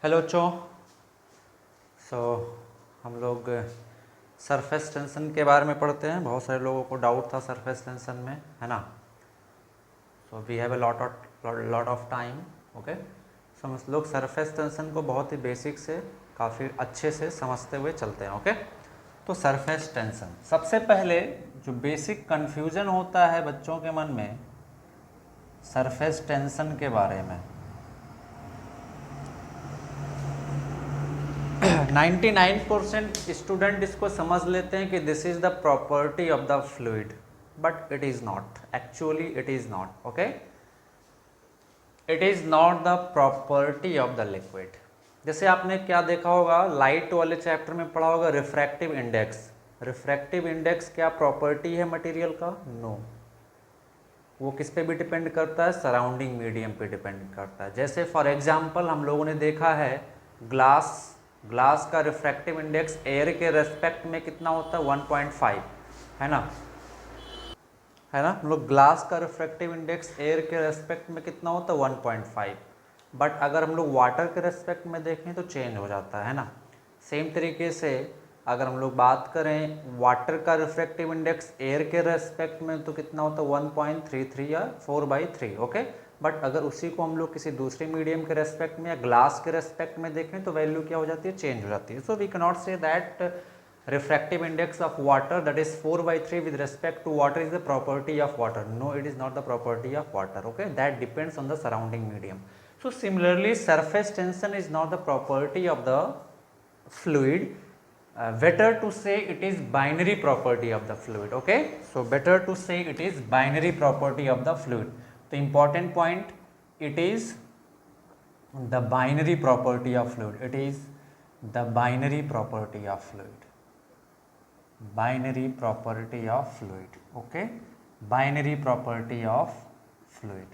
Hello बच्चों। सो हम लोग सरफेस टेंशन के बारे में पढ़ते हैं। बहुत सारे लोगों को डाउट था सरफेस टेंशन में, है ना। So we have a lot of time. Okay, so हम लोग सरफेस टेंशन को बहुत ही बेसिक से काफ़ी अच्छे से समझते हुए चलते हैं। ओके, तो सरफेस टेंशन, सबसे पहले जो बेसिक कन्फ्यूज़न होता है बच्चों के मन में सरफेस टेंशन के बारे में, 99% स्टूडेंट इसको समझ लेते हैं कि this is the property of the fluid, but it is not, actually it is not. Okay, it is not the property of the liquid. जैसे आपने क्या देखा होगा, लाइट वाले चैप्टर में पढ़ा होगा रिफ्रैक्टिव इंडेक्स। रिफ्रैक्टिव इंडेक्स क्या प्रॉपर्टी है मटेरियल का? नो, वो किस पे भी डिपेंड करता है? सराउंडिंग मीडियम पे डिपेंड करता है। जैसे फॉर एग्जांपल हम लोगों ने देखा है ग्लास का रिफ्रैक्टिव इंडेक्स एयर के रेस्पेक्ट में कितना होता है? 1.5, है ना, है ना। हम लोग ग्लास का रिफ्रैक्टिव इंडेक्स एयर के रेस्पेक्ट में कितना होता है? 1.5। बट अगर हम लोग वाटर के रेस्पेक्ट में देखें तो चेंज हो जाता है ना। सेम तरीके से अगर हम लोग बात करें वाटर का रिफ्रैक्टिव इंडेक्स एयर के रेस्पेक्ट में तो कितना होता है? 1.33 या 4/3। ओके, बट अगर उसी को हम लोग किसी दूसरे मीडियम के रेस्पेक्ट में या ग्लास के रेस्पेक्ट में देखें तो वैल्यू क्या हो जाती है? चेंज हो जाती है। So we can not say that refractive index of water, that is 4/3 with respect to water, is the property of water. No, it is not the property of water. Okay, that depends on the surrounding medium. So similarly, surface tension is not the property of the fluid. Better to say it is binary property of the fluid. Okay, so better to say it is binary property of the fluid. The important point, it is the binary property of fluid. It is the binary property of fluid. Binary property of fluid. Okay, binary property of fluid.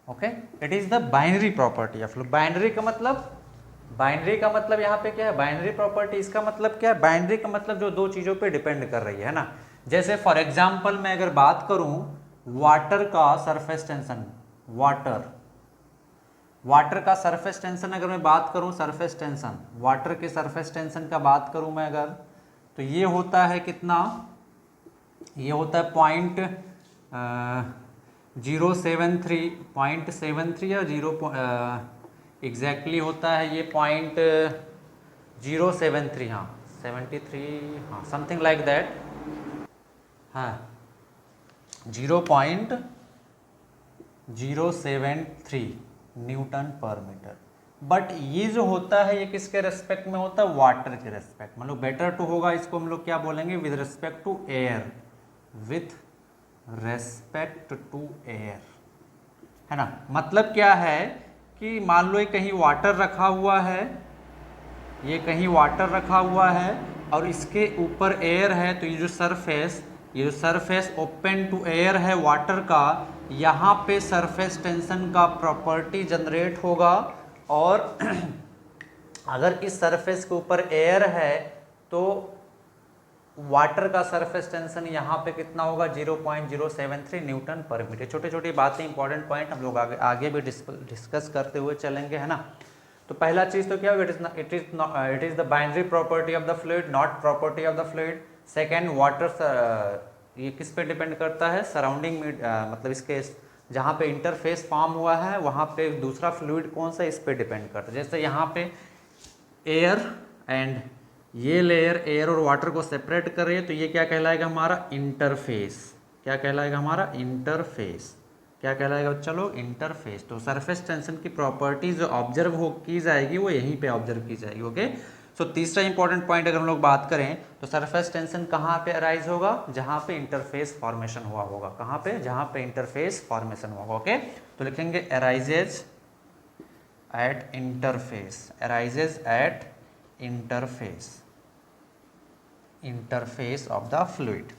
Okay, it is the binary property of fluid. Binary का मतलब यहाँ पे क्या है? Binary property. इसका मतलब क्या है? बाइनरी का मतलब जो दो चीजों पे डिपेंड कर रही है ना। जैसे फॉर एग्जांपल मैं अगर बात करूं वाटर का सरफेस टेंशन, वाटर का सरफेस टेंशन अगर मैं बात करूं, सरफेस टेंशन, वाटर के सरफेस टेंशन का बात करूं मैं अगर, तो ये होता है कितना? ये होता है 0.073 या 0 एग्जैक्टली होता है ये 0.073, हाँ 73, हाँ समथिंग लाइक दैट, हाँ 0.073 न्यूटन पर मीटर। बट ये जो होता है ये किसके रेस्पेक्ट में होता है? वाटर के रेस्पेक्ट। मतलब बेटर टू होगा, इसको हम लोग क्या बोलेंगे? With respect to air, with respect to air, है ना। मतलब क्या है कि मान लो ये कहीं वाटर रखा हुआ है, ये कहीं वाटर रखा हुआ है और इसके ऊपर एयर है, तो ये जो सरफेस ओपन टू एयर है वाटर का, यहाँ पे सरफेस टेंशन का प्रॉपर्टी जनरेट होगा। और अगर इस सरफेस के ऊपर एयर है तो वाटर का सरफेस टेंशन यहाँ पे कितना होगा? 0.073 न्यूटन पर मीटर। छोटे छोटी बातें, इंपॉर्टेंट पॉइंट हम लोग आगे भी डिस्कस करते हुए चलेंगे, है ना। तो पहला चीज तो क्या होगा? It is the binary property of the fluid, not property of the fluid. Second, water ये किस पे डिपेंड करता है? सराउंडिंग मतलब इसके जहाँ पे इंटरफेस फॉर्म हुआ है वहाँ पे दूसरा फ्लूइड कौन सा, इस पे डिपेंड करता है। जैसे यहाँ पे एयर एंड ये लेयर एयर और वाटर को सेपरेट कर रही है, तो ये क्या कहलाएगा? हमारा इंटरफेस। क्या कहलाएगा? हमारा इंटरफेस। क्या कहलाएगा बच्चा लोग? इंटरफेस। तो सरफेस टेंशन की प्रॉपर्टी जो ऑब्जर्व की जाएगी वो यहीं पे ऑब्जर्व की जाएगी। ओके, सो तीसरा इंपॉर्टेंट पॉइंट अगर हम लोग बात करें तो सरफेस टेंशन कहाँ पे अराइज होगा? जहाँ पे इंटरफेस फॉर्मेशन हुआ होगा। कहाँ पे? जहाँ पे इंटरफेस फॉर्मेशन हुआ होगा। ओके, तो लिखेंगे arises at interface, arises at interface of the fluid.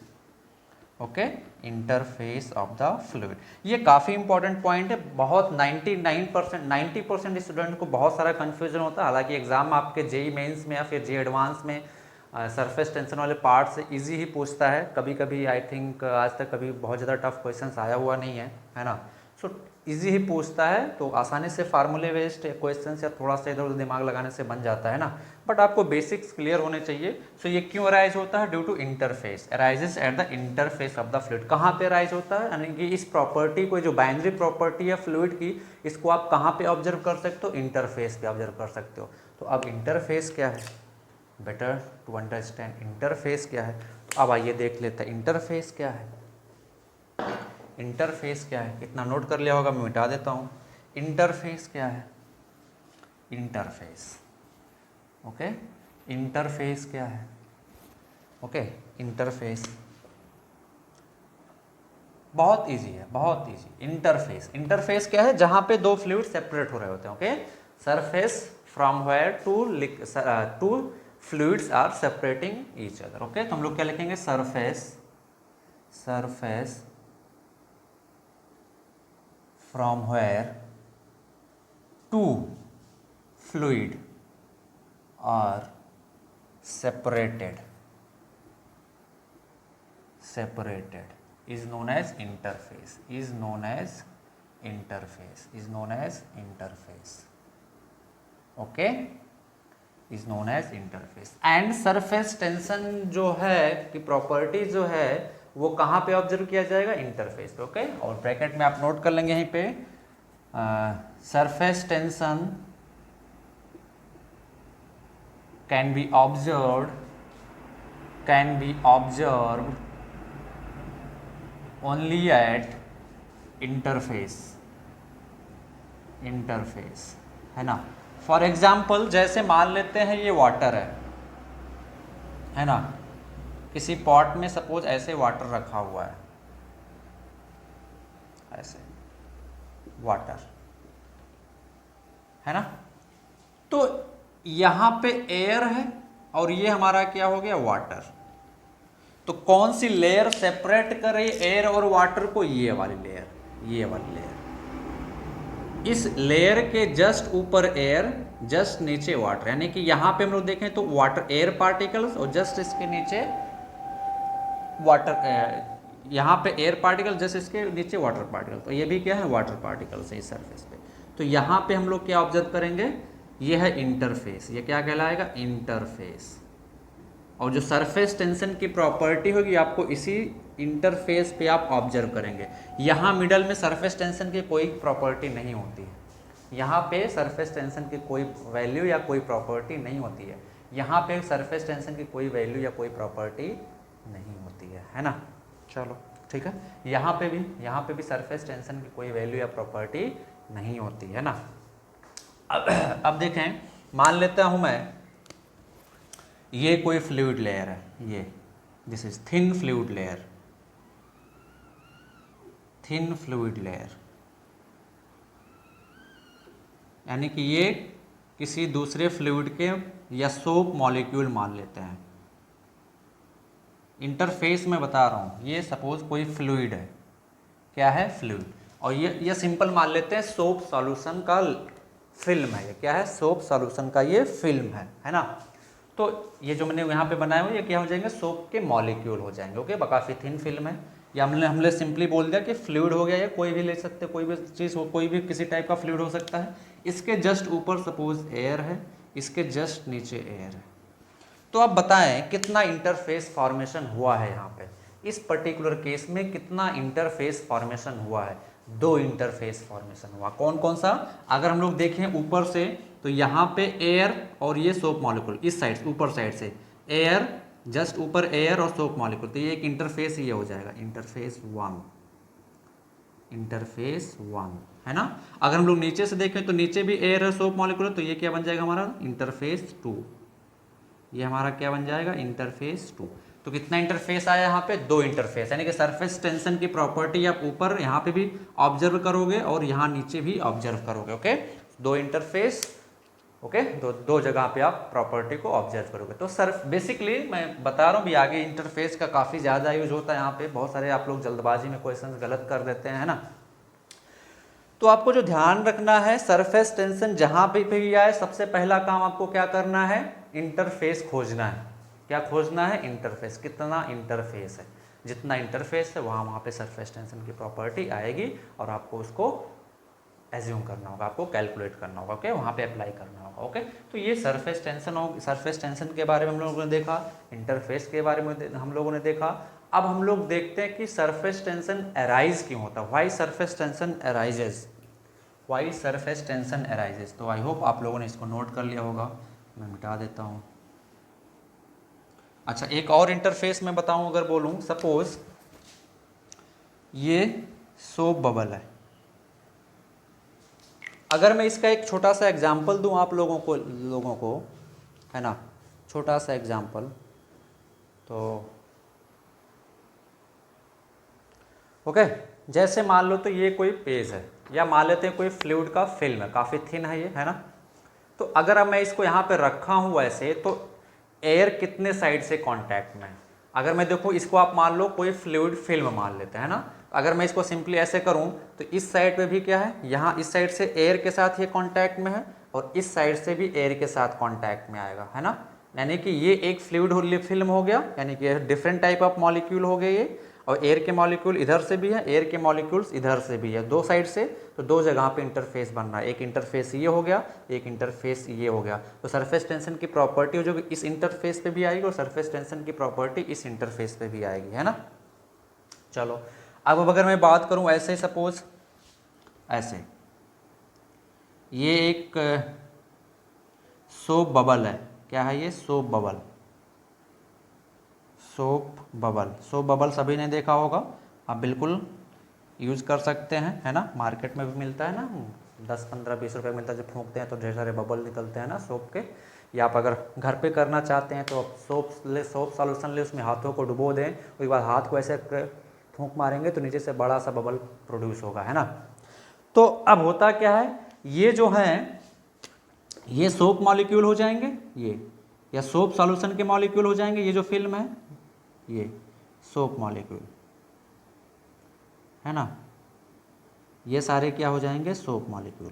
Okay, interface of the fluid. ये काफ़ी इंपॉर्टेंट पॉइंट है। बहुत 90% स्टूडेंट को बहुत सारा कन्फ्यूजन होता है। हालांकि एग्जाम आपके जेई मेंस में या फिर जे एडवांस में सरफेस टेंशन वाले पार्ट से इजी ही पूछता है। कभी कभी आई थिंक आज तक कभी बहुत ज़्यादा टफ क्वेश्चंस आया हुआ नहीं है, है ना। सो इजी ही पूछता है, तो आसानी से फार्मूले बेस्ड क्वेश्चन या थोड़ा सा इधर उधर दिमाग लगाने से बन जाता है ना, बट आपको बेसिक्स क्लियर होने चाहिए। सो ये क्यों अराइज होता है? Due to interface, arises at the interface of the fluid. कहाँ पे अराइज होता है? यानी कि इस प्रॉपर्टी को, जो बाइनरी प्रॉपर्टी है फ्लूइड की, इसको आप कहाँ पे ऑब्जर्व कर सकते हो? इंटरफेस पे ऑब्जर्व कर सकते हो। तो अब इंटरफेस क्या है? बेटर टू अंडरस्टैंड इंटरफेस क्या है, तो अब आइए देख लेते हैं इंटरफेस क्या है। इंटरफेस क्या है? कितना नोट कर लिया होगा, मैं मिटा देता हूँ। इंटरफेस क्या है? इंटरफेस, ओके, इंटरफेस क्या है? ओके, इंटरफेस बहुत इजी है, बहुत इजी। इंटरफेस, इंटरफेस क्या है? जहाँ पे दो फ्लूइड सेपरेट हो रहे होते हैं। Okay, surface from where two fluids are separating each other. Okay, तो हम लोग क्या लिखेंगे? Surface, surface from where two fluid are separated is known as interface, is known as interface, is known as interface, okay, is known as interface। and surface tension जो है कि property जो है वो कहाँ पे ऑब्जर्व किया जाएगा? इंटरफेस पे। ओके, और ब्रैकेट में आप नोट कर लेंगे यहीं पे, surface tension can be observed only at interface, interface है ना। फॉर एग्जाम्पल, जैसे मान लेते हैं ये वाटर है ना, किसी पॉट में सपोज ऐसे वाटर रखा हुआ है, ऐसे वाटर है ना, तो यहाँ पे एयर है और ये हमारा क्या हो गया? वाटर। तो कौन सी लेयर सेपरेट करे एयर और वाटर को? ये वाली लेयर, ये वाली लेयर। इस लेयर के जस्ट ऊपर एयर, जस्ट नीचे वाटर, यानी कि यहाँ पे हम लोग देखें तो वाटर एयर पार्टिकल्स और जस्ट इसके नीचे वाटर, यहाँ पे एयर पार्टिकल, जस्ट इसके नीचे वाटर पार्टिकल। तो ये भी क्या है? वाटर पार्टिकल्स है इस सरफेस पे। तो यहाँ पे हम लोग क्या ऑब्जर्व करेंगे? ये है इंटरफेस। ये क्या कहलाएगा? इंटरफेस। और जो सरफेस टेंशन की प्रॉपर्टी होगी आपको इसी इंटरफेस पे आप ऑब्जर्व करेंगे। यहाँ मिडल में सरफेस टेंशन की कोई प्रॉपर्टी नहीं होती है, यहाँ पे सरफेस टेंशन की कोई वैल्यू या कोई प्रॉपर्टी नहीं होती है। यहाँ पे सरफेस टेंशन की कोई वैल्यू या कोई प्रॉपर्टी नहीं होती है ना। चलो ठीक है, यहाँ पे भी सरफेस टेंशन की कोई वैल्यू या प्रॉपर्टी नहीं होती है ना। अब देखें, मान लेता हूँ मैं ये कोई फ्लूइड लेयर है, ये this is thin fluid layer, thin fluid layer, यानी कि ये किसी दूसरे फ्लूइड के या सोप मॉलिक्यूल मान लेते हैं। इंटरफेस में बता रहा हूँ, ये सपोज कोई फ्लूइड है, क्या है? फ्लूइड। और ये सिंपल मान लेते हैं सोप सॉल्यूशन का फिल्म है। ये क्या है? सोप सॉल्यूशन का ये फिल्म है ना। तो ये जो मैंने यहाँ पे बनाया हुआ, ये क्या हो जाएंगे? सोप के मॉलिक्यूल हो जाएंगे। ओके, काफ़ी थिन फिल्म है। या हमने सिंपली बोल दिया कि फ्लूइड हो गया, या कोई भी ले सकते, कोई भी चीज़ हो, कोई भी किसी टाइप का फ्लूइड हो सकता है। इसके जस्ट ऊपर सपोज एयर है, इसके जस्ट नीचे एयर है। तो आप बताएं कितना इंटरफेस फॉर्मेशन हुआ है यहाँ पे, इस पर्टिकुलर केस में कितना इंटरफेस फॉर्मेशन हुआ है? 2 इंटरफेस फॉर्मेशन हुआ। कौन कौन सा? अगर हम लोग देखें ऊपर से, तो यहाँ पे एयर और ये सोप मॉलिक्यूल, इस साइड ऊपर साइड से एयर, जस्ट ऊपर एयर और सोप मॉलिक्यूल, तो ये एक इंटरफेस ये हो जाएगा, इंटरफेस 1, इंटरफेस 1 है ना। अगर हम लोग नीचे से देखें तो नीचे भी एयर और सोप मॉलिक्यूल है, तो ये क्या बन जाएगा हमारा? इंटरफेस 2। ये हमारा क्या बन जाएगा? इंटरफेस 2। तो कितना इंटरफेस आया यहाँ पे? 2 इंटरफेस, यानी कि सरफेस टेंशन की प्रॉपर्टी आप ऊपर यहाँ पे भी ऑब्जर्व करोगे और यहाँ नीचे भी ऑब्जर्व करोगे। ओके, 2 इंटरफेस, ओके, दो जगह पे आप प्रॉपर्टी को ऑब्जर्व करोगे। तो सर बेसिकली मैं बता रहा हूँ भी, आगे इंटरफेस का काफ़ी ज़्यादा यूज होता है यहाँ पे। बहुत सारे आप लोग जल्दबाजी में क्वेश्चन गलत कर देते हैं, है ना। तो आपको जो ध्यान रखना है, सरफेस टेंशन जहाँ पे भी आए, सबसे पहला काम आपको क्या करना है? इंटरफेस खोजना है। क्या खोजना है? इंटरफेस। कितना इंटरफेस है? जितना इंटरफेस है वहाँ पे सरफेस टेंशन की प्रॉपर्टी आएगी और आपको उसको एज्यूम करना होगा, आपको कैलकुलेट करना होगा, ओके, वहाँ पे अप्लाई करना होगा, ओके। तो ये सरफेस टेंशन के बारे में हम लोगों ने देखा, इंटरफेस के बारे में हम लोगों ने देखा। अब हम लोग देखते हैं कि सरफेस टेंशन अराइज क्यों होता है, why surface tension arises, why surface tension arises. तो आई होप आप लोगों ने इसको नोट कर लिया होगा, मैं मिटा देता हूँ। अच्छा, एक और इंटरफेस में बताऊँ, अगर बोलूँ सपोज ये सोप बबल है, अगर मैं इसका एक छोटा सा एग्जाम्पल दूं आप लोगों को, है ना, छोटा सा एग्जाम्पल, तो ओके, जैसे मान लो तो ये कोई पेज है, या मान लेते हैं कोई फ्लूइड का फिल्म है, काफ़ी थिन है ये, है ना। तो अगर अब मैं इसको यहाँ पे रखा हूँ ऐसे, तो एयर कितने साइड से कांटेक्ट में है, अगर मैं देखूँ इसको, आप मान लो कोई फ्लूइड फिल्म मान लेते हैं ना, अगर मैं इसको सिंपली ऐसे करूं तो इस साइड पे भी क्या है, यहाँ इस साइड से एयर के साथ ये कांटेक्ट में है, और इस साइड से भी एयर के साथ कांटेक्ट में आएगा, है ना। यानी कि ये एक फ्लूइड फिल्म हो गया, यानी कि डिफरेंट टाइप ऑफ मॉलिक्यूल हो गए ये, और एयर के मॉलिक्यूल इधर से भी है, एयर के मॉलिक्यूल्स इधर से भी है, दो साइड से, तो दो जगह पे इंटरफेस बन रहा है, एक इंटरफेस ये हो गया, एक इंटरफेस ये हो गया। तो सरफेस टेंशन की प्रॉपर्टी जो इस इंटरफेस पे भी आएगी, और सरफेस टेंशन की प्रॉपर्टी इस इंटरफेस पे भी आएगी, है ना। चलो, अब अगर मैं बात करूं ऐसे, सपोज ऐसे, ये एक सोप बबल है, क्या है ये, soap bubble, soap bubble, soap bubble सभी ने देखा होगा, आप बिल्कुल यूज़ कर सकते हैं, है ना, मार्केट में भी मिलता है ना, 10, 15, 20 रुपये मिलता है, जब फूंकते हैं तो ढेर सारे बबल निकलते हैं ना सोप के। या आप अगर घर पे करना चाहते हैं तो सोप सॉल्यूशन ले, उसमें हाथों को डुबो दें, उसके बाद हाथ को ऐसे फूंक मारेंगे तो नीचे से बड़ा सा बबल प्रोड्यूस होगा, है ना। तो अब होता क्या है, ये जो है ये सोप मॉलिक्यूल हो जाएंगे, ये, या सोप सॉल्यूशन के मॉलिक्यूल हो जाएंगे, ये जो फिल्म है ये सोप मॉलिक्यूल, है ना, ये सारे क्या हो जाएंगे, सोप मॉलिक्यूल।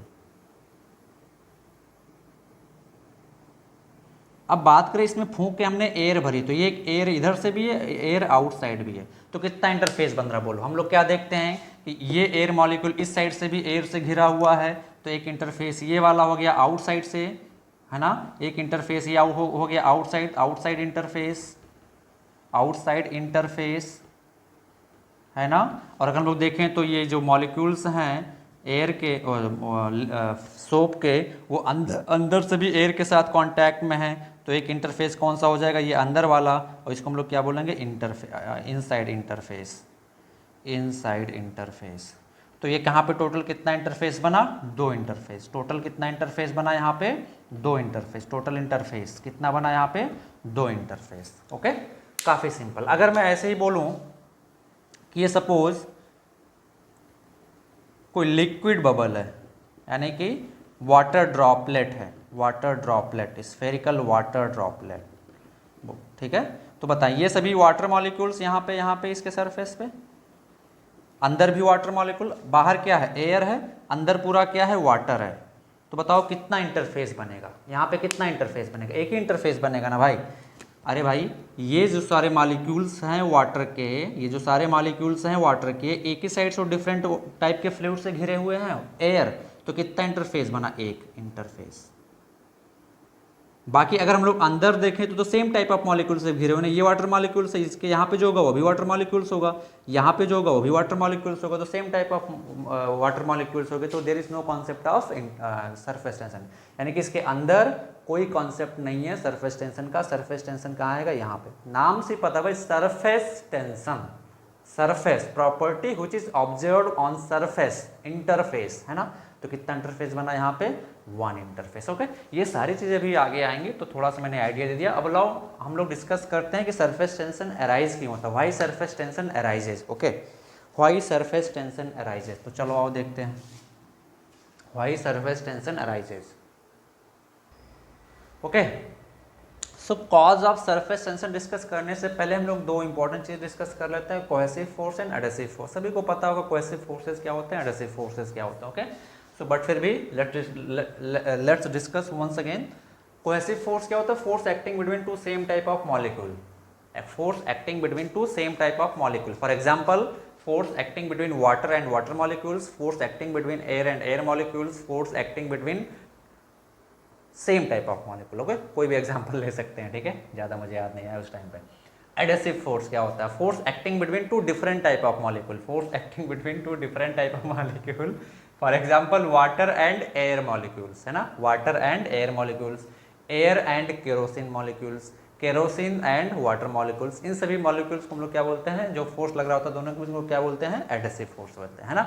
अब बात करें इसमें फूंक के हमने एयर भरी, तो ये एक एयर इधर से भी है, एयर आउटसाइड भी है, तो कितना इंटरफेस बन रहा है बोलो। हम लोग क्या देखते हैं कि ये एयर मॉलिक्यूल इस साइड से भी एयर से घिरा हुआ है, तो एक इंटरफेस ये वाला हो गया आउटसाइड से, है ना, एक इंटरफेस ये हो गया आउटसाइड इंटरफेस, है ना। और अगर हम लोग देखें तो ये जो मॉलिक्यूल्स हैं एयर के सोप के, वो अंदर से भी एयर के साथ कांटेक्ट में है, तो एक इंटरफेस कौन सा हो जाएगा, ये अंदर वाला, और इसको हम लोग क्या बोलेंगे, इनसाइड इंटरफेस। तो ये कहाँ पे टोटल कितना इंटरफेस बना, 2 इंटरफेस, टोटल कितना इंटरफेस बना यहाँ पे, 2 इंटरफेस, टोटल इंटरफेस कितना बना यहाँ पे, 2 इंटरफेस, ओके, काफ़ी सिंपल। अगर मैं ऐसे ही बोलूँ कि ये सपोज कोई लिक्विड बबल है, यानी कि वाटर ड्रॉपलेट है, water droplet, spherical water droplet, ठीक है। तो बताइए, ये सभी वाटर मॉलिक्यूल्स यहाँ पे इसके सरफेस पे, अंदर भी वाटर मॉलिक्यूल, बाहर क्या है, एयर है, अंदर पूरा क्या है, वाटर है। तो बताओ कितना इंटरफेस बनेगा, यहाँ पे कितना इंटरफेस बनेगा, एक ही इंटरफेस बनेगा ना भाई। अरे भाई, ये जो सारे मॉलिक्यूल्स हैं वाटर के, ये जो सारे मॉलिक्यूल्स हैं वाटर के, एक ही साइड से डिफरेंट टाइप के फ्लूइड से घिरे हुए हैं, एयर, तो कितना इंटरफेस बना, एक इंटरफेस। बाकी अगर हम लोग अंदर देखें तो सेम टाइप ऑफ मॉलिक्यूल से घिरे हुए हैं, ये वाटर मॉलिक्यूल्स है, इसके यहाँ पे जो होगा वो भी वाटर मॉलिक्यूल्स होगा, यहाँ पे जो होगा वो भी वाटर मॉलिक्यूल्स होगा, तो same type of water molecules होंगे, तो there is no concept of surface tension, यानी कि इसके अंदर कोई कॉन्सेप्ट नहीं है सरफेस टेंशन का। सरफेस टेंशन कहाँ आएगा, यहाँ पे, नाम से पता भाई, surface tension, surface property which is observed on surface interface, है ना। तो कितना इंटरफेस बना यहाँ पे, 1 इंटरफेस, ओके। ये सारी चीज़ें भी आगे आएंगी, तो थोड़ा सा मैंने आइडिया दे दिया। अब लाओ हम लोग डिस्कस करते हैं कि सरफेस टेंशन अराइज क्यों होता है, why surface tension arises, okay, why surface tension arises. तो चलो आओ देखते हैं why surface tension arises, okay. Show cause of surface tension discuss करने से पहले हम लोग 2 इंपॉर्टेंट चीज डिस्कस कर लेते हैं, cohesive force and adhesive force. सभी को पता होगा कोहेसिव फोर्सेस क्या होते हैं, एडहेसिव फोर्सेस क्या होता है, ओके। सो बट फिर भी let's discuss once again. Cohesive force क्या होता है, force acting between 2 same type of molecule, force acting between 2 same type of molecule. For example force acting between water and water molecules, force acting between air and air molecules, force acting between same type of molecule. Okay, कोई भी example ले सकते हैं, ठीक है, ज़्यादा मुझे याद नहीं है उस टाइम पे। एडेसिव फोर्स क्या होता है? Force acting between two different type of molecule, force acting between two different type of molecule, for example water and air molecules, है ना, water and air molecules, air and kerosene molecules, kerosene and water molecules, इन सभी molecules को हम लोग क्या बोलते हैं, जो फोर्स लग रहा होता है दोनों के बीच में, क्या बोलते हैं? एडेसिव फोर्स बोलते हैं, है ना।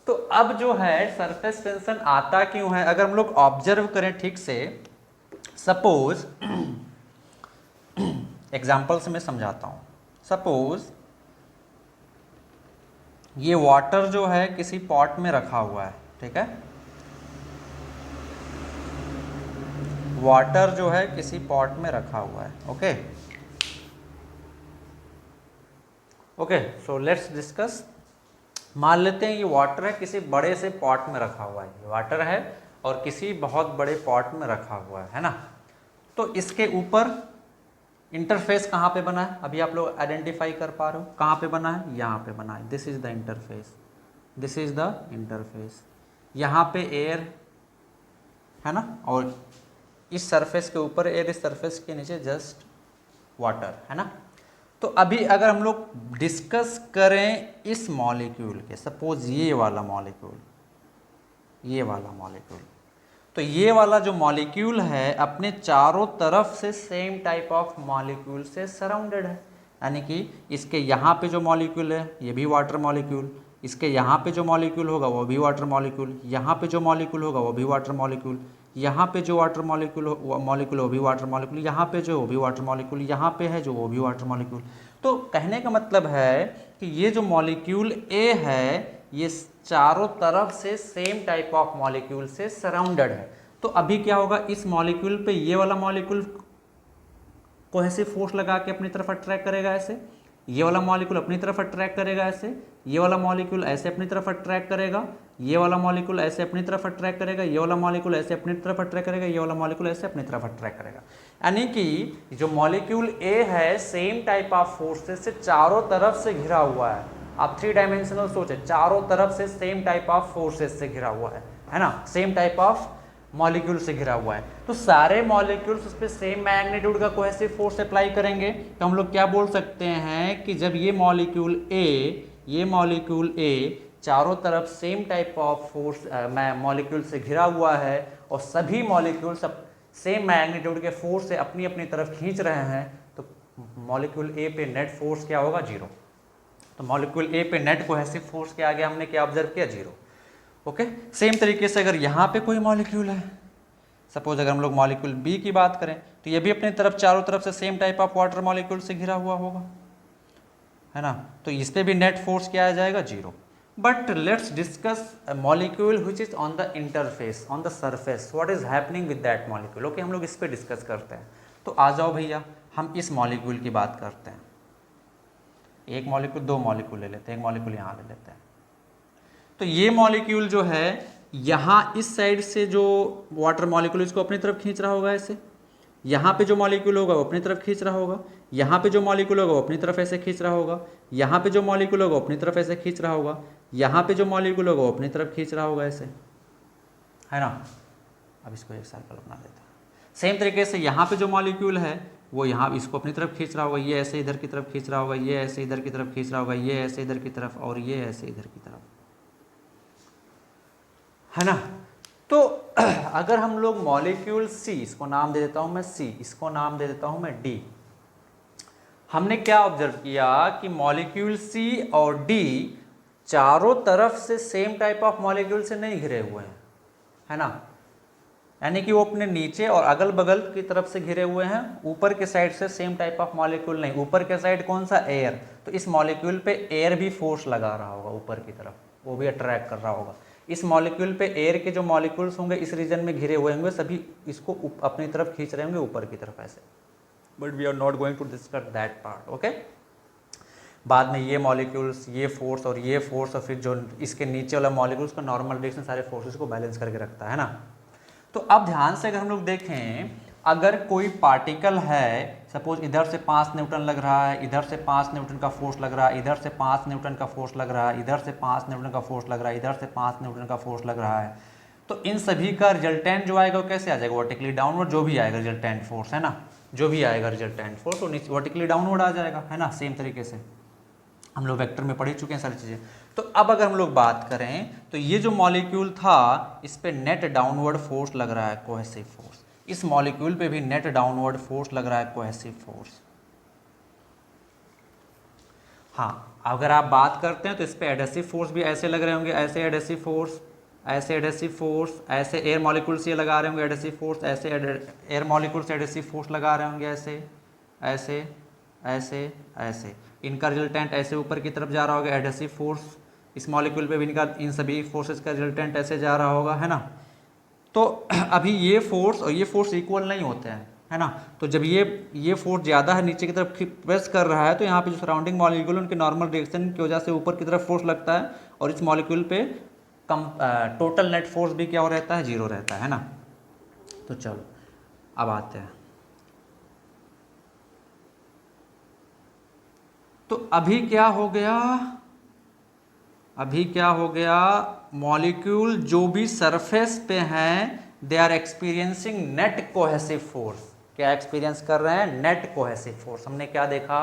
तो अब जो है सरफेस टेंशन आता क्यों है? अगर हम लोग ऑब्जर्व करें ठीक से, सपोज एग्जाम्पल से मैं समझाता हूं। सपोज ये वाटर जो है किसी पॉट में रखा हुआ है, ठीक है, वाटर जो है किसी पॉट में रखा हुआ है। Okay okay, so let's discuss. मान लेते हैं ये वाटर है, किसी बड़े से पॉट में रखा हुआ है, ये वाटर है और किसी बहुत बड़े पॉट में रखा हुआ है ना। तो इसके ऊपर इंटरफेस कहाँ पे बना है? अभी आप लोग आइडेंटिफाई कर पा रहे हो कहाँ पे बना है? यहाँ पे बना है। This is the interface, this is the interface. यहाँ पे एयर है ना, और इस सरफेस के ऊपर एयर, इस सरफेस के नीचे जस्ट वाटर, है ना। तो अभी अगर हम लोग डिस्कस करें इस मॉलिक्यूल के, सपोज ये वाला मॉलिक्यूल, ये वाला मॉलिक्यूल, तो ये वाला जो मॉलिक्यूल है अपने चारों तरफ से सेम टाइप ऑफ मॉलिक्यूल से सराउंडेड है। यानी कि इसके यहाँ पे जो मॉलिक्यूल है ये भी वाटर मॉलिक्यूल, इसके यहाँ पे जो मॉलिक्यूल होगा वो भी वाटर मॉलिक्यूल, यहाँ पे जो मॉलिक्यूल होगा वो भी वाटर मॉलिक्यूल, यहाँ पे जो वाटर मॉलिक्यूल वो भी वाटर मॉलिक्यूल, यहाँ पे जो वो भी वाटर मॉलिक्यूल, यहाँ पे है जो वो भी वाटर मॉलिक्यूल। तो कहने का मतलब है कि ये जो मॉलिक्यूल ए है ये चारों तरफ से सेम टाइप ऑफ मॉलिक्यूल से सराउंडेड है। तो अभी क्या होगा, इस मॉलिक्यूल पे ये वाला मॉलिक्यूल कोहेसिव फोर्स लगा के अपनी तरफ अट्रैक्ट करेगा ऐसे, ये वाला मॉलिक्यूल अपनी तरफ अट्रैक्ट करेगा ऐसे, ये वाला मॉलिक्यूल ऐसे अपनी तरफ अट्रैक्ट करेगा, ये वाला मॉलिक्यूल ऐसे अपनी तरफ अट्रैक्ट करेगा, ये वाला मॉलिक्यूल ऐसे अपनी तरफ अट्रैक्ट करेगा, ये वाला मॉलिक्यूल ऐसे अपनी तरफ अट्रैक्ट करेगा। यानी कि जो मॉलिक्यूल ए है सेम टाइप ऑफ फोर्सेस से चारों तरफ से घिरा हुआ है। आप 3 डायमेंशनल सोचे, चारों तरफ से सेम टाइप ऑफ फोर्सेस से घिरा हुआ है ना, सेम टाइप ऑफ मॉलिक्यूल से घिरा हुआ है। तो सारे मॉलिक्यूल्स उस पर सेम मैग्नीट्यूड का कोहेसिव फोर्स अप्लाई करेंगे। तो हम लोग क्या बोल सकते हैं कि जब ये मॉलिक्यूल ए चारों तरफ same type of force molecule से घिरा हुआ है और सभी मॉलिक्यूल सब सेम मैग्नीट्यूड के फोर्स से अपनी अपनी तरफ खींच रहे हैं, तो मॉलिक्यूल ए पे नेट फोर्स क्या होगा? 0। तो मॉलिक्यूल ए पे नेट कोहेसिव फोर्स के आगे हमने क्या ऑब्जर्व किया? 0। ओके, सेम तरीके से अगर यहाँ पे कोई मॉलिक्यूल है, सपोज अगर हम लोग मॉलिक्यूल बी की बात करें, तो ये भी अपनी तरफ चारों तरफ से same type of water molecule से घिरा हुआ होगा, है ना। तो इस पे भी नेट फोर्स क्या आ जाएगा? 0। But let's discuss a molecule which is on the interface, on the surface, what is happening with that molecule. Okay, हम लोग इस पे डिस्कस करते हैं। तो आ जाओ भैया, हम इस मॉलिक्यूल की बात करते हैं। एक मॉलिक्यूल, 2 मॉलिक्यूल ले लेते हैं, एक मॉलिक्यूल यहाँ ले लेते हैं। तो ये मॉलिक्यूल जो है यहाँ इस साइड से जो वाटर मॉलिक्यूल इसको अपनी तरफ खींच रहा होगा ऐसे, यहाँ पे जो मॉलिक्यूल होगा वो अपनी तरफ खींच रहा होगा, यहाँ पे जो मॉलिक्यूल होगा वो अपनी तरफ ऐसे खींच रहा होगा, यहाँ पे जो मॉलिक्यूल होगा वो अपनी तरफ ऐसे खींच रहा होगा, यहाँ पे जो मॉलिक्यूल होगा वो अपनी तरफ खींच रहा होगा ऐसे, है ना। अब इसको एक सर्कल बना देते हैं। सेम तरीके से यहाँ पे जो मॉलिक्यूल है वो यहाँ इसको अपनी तरफ खींच रहा होगा, ये ऐसे इधर की तरफ खींच रहा होगा, ये ऐसे इधर की तरफ खींच रहा होगा, ये ऐसे इधर की तरफ, और ये ऐसे इधर की तरफ, है ना। तो अगर हम लोग मॉलिक्यूल सी, इसको नाम दे देता हूं मैं सी, इसको नाम दे देता हूं मैं डी, हमने क्या ऑब्जर्व किया कि मॉलिक्यूल सी और डी चारों तरफ से सेम टाइप ऑफ मॉलिक्यूल से नहीं घिरे हुए हैं, है ना। यानी कि वो अपने नीचे और अगल बगल की तरफ से घिरे हुए हैं, ऊपर के साइड से सेम टाइप ऑफ मॉलिक्यूल नहीं। ऊपर के साइड कौन सा? एयर। तो इस मॉलिक्यूल पे एयर भी फोर्स लगा रहा होगा ऊपर की तरफ, वो भी अट्रैक्ट कर रहा होगा। इस मॉलिक्यूल पे एयर के जो मॉलिक्यूल्स होंगे इस रीजन में घिरे हुए होंगे, सभी इसको अपनी तरफ खींच रहे होंगे ऊपर की तरफ ऐसे। But we are not going to discuss that part. Okay, बाद में ये मॉलिक्यूल्स, ये फोर्स और ये फोर्स, और फिर जो इसके नीचे वाला मॉलिक्यूल्स का नॉर्मल डायरेक्शन सारे फोर्सेस को बैलेंस करके रखता है ना। तो अब ध्यान से अगर हम लोग देखें, अगर कोई पार्टिकल है, सपोज इधर से 5 न्यूटन लग रहा है, इधर से 5 न्यूटन का फोर्स लग रहा है, इधर से 5 न्यूटन का फोर्स लग रहा है, इधर से 5 न्यूटन का फोर्स लग रहा है, इधर से 5 न्यूटन का फोर्स लग रहा है, तो इन सभी का रिजल्टेंट जो आएगा वो कैसे आ जाएगा, वर्टिकली डाउनवर्ड जो भी आएगा रिजल्टेंट फोर्स, है ना, जो भी आएगा रिजल्टेंट फोर्स वो वर्टिकली डाउनवर्ड आ जाएगा, है ना। सेम तरीके से हम लोग वेक्टर में पढ़ ही चुके हैं सारी चीज़ें। तो अब अगर हम लोग बात करें तो ये जो मॉलिक्यूल था इस पे नेट डाउनवर्ड फोर्स लग रहा है, कोहेसिव फोर्स, इस मॉलिक्यूल पे भी नेट डाउनवर्ड फोर्स लग रहा है, कोहेसिव फोर्स। हाँ, अगर आप बात करते हैं तो इस पे एडहेसिव फोर्स भी ऐसे लग रहे होंगे, ऐसे एडहेसिव फोर्स, ऐसे एडहेसिव फोर्स, ऐसे एयर मॉलिक्यूल से लगा रहे होंगे एडहेसिव फोर्स, ऐसे एयर मॉलिक्यूल से एडहेसिव फोर्स लगा रहे होंगे, ऐसे ऐसे ऐसे ऐसे, इनका रिजल्टेंट ऐसे ऊपर की तरफ जा रहा होगा एडहेसिव फोर्स, इस मॉलिक्यूल पे भी इनका इन सभी फोर्सेस का रिजल्टेंट ऐसे जा रहा होगा, है ना। तो अभी ये फोर्स और ये फोर्स इक्वल नहीं होते हैं, है ना। तो जब ये फोर्स ज़्यादा है, नीचे की तरफ प्रेस कर रहा है, तो यहाँ पे जो सराउंडिंग मॉलिक्यूल उनके नॉर्मल रिएक्शन की वजह से ऊपर की तरफ फोर्स लगता है, और इस मॉलिक्यूल पे टोटल नेट फोर्स भी क्या हो रहता है, 0 रहता है ना। तो चलो अब आते हैं, तो अभी क्या हो गया, अभी क्या हो गया, मॉलिक्यूल जो भी सरफेस पे हैं they are experiencing net cohesive force. क्या एक्सपीरियंस कर रहे हैं, नेट कोहेसिव फोर्स। हमने क्या देखा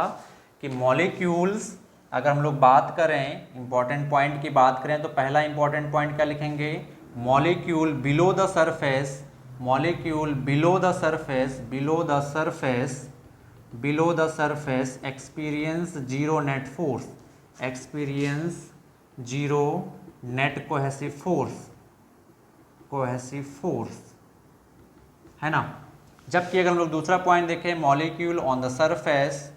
कि मॉलिक्यूल्स, अगर हम लोग बात करें इंपॉर्टेंट पॉइंट की बात करें तो पहला इंपॉर्टेंट पॉइंट क्या लिखेंगे, molecule below the surface, molecule below the surface, below the surface, below the surface experience zero net force, experience zero net cohesive force, cohesive force, है ना। जबकि अगर हम लोग दूसरा पॉइंट देखें, molecule on the surface,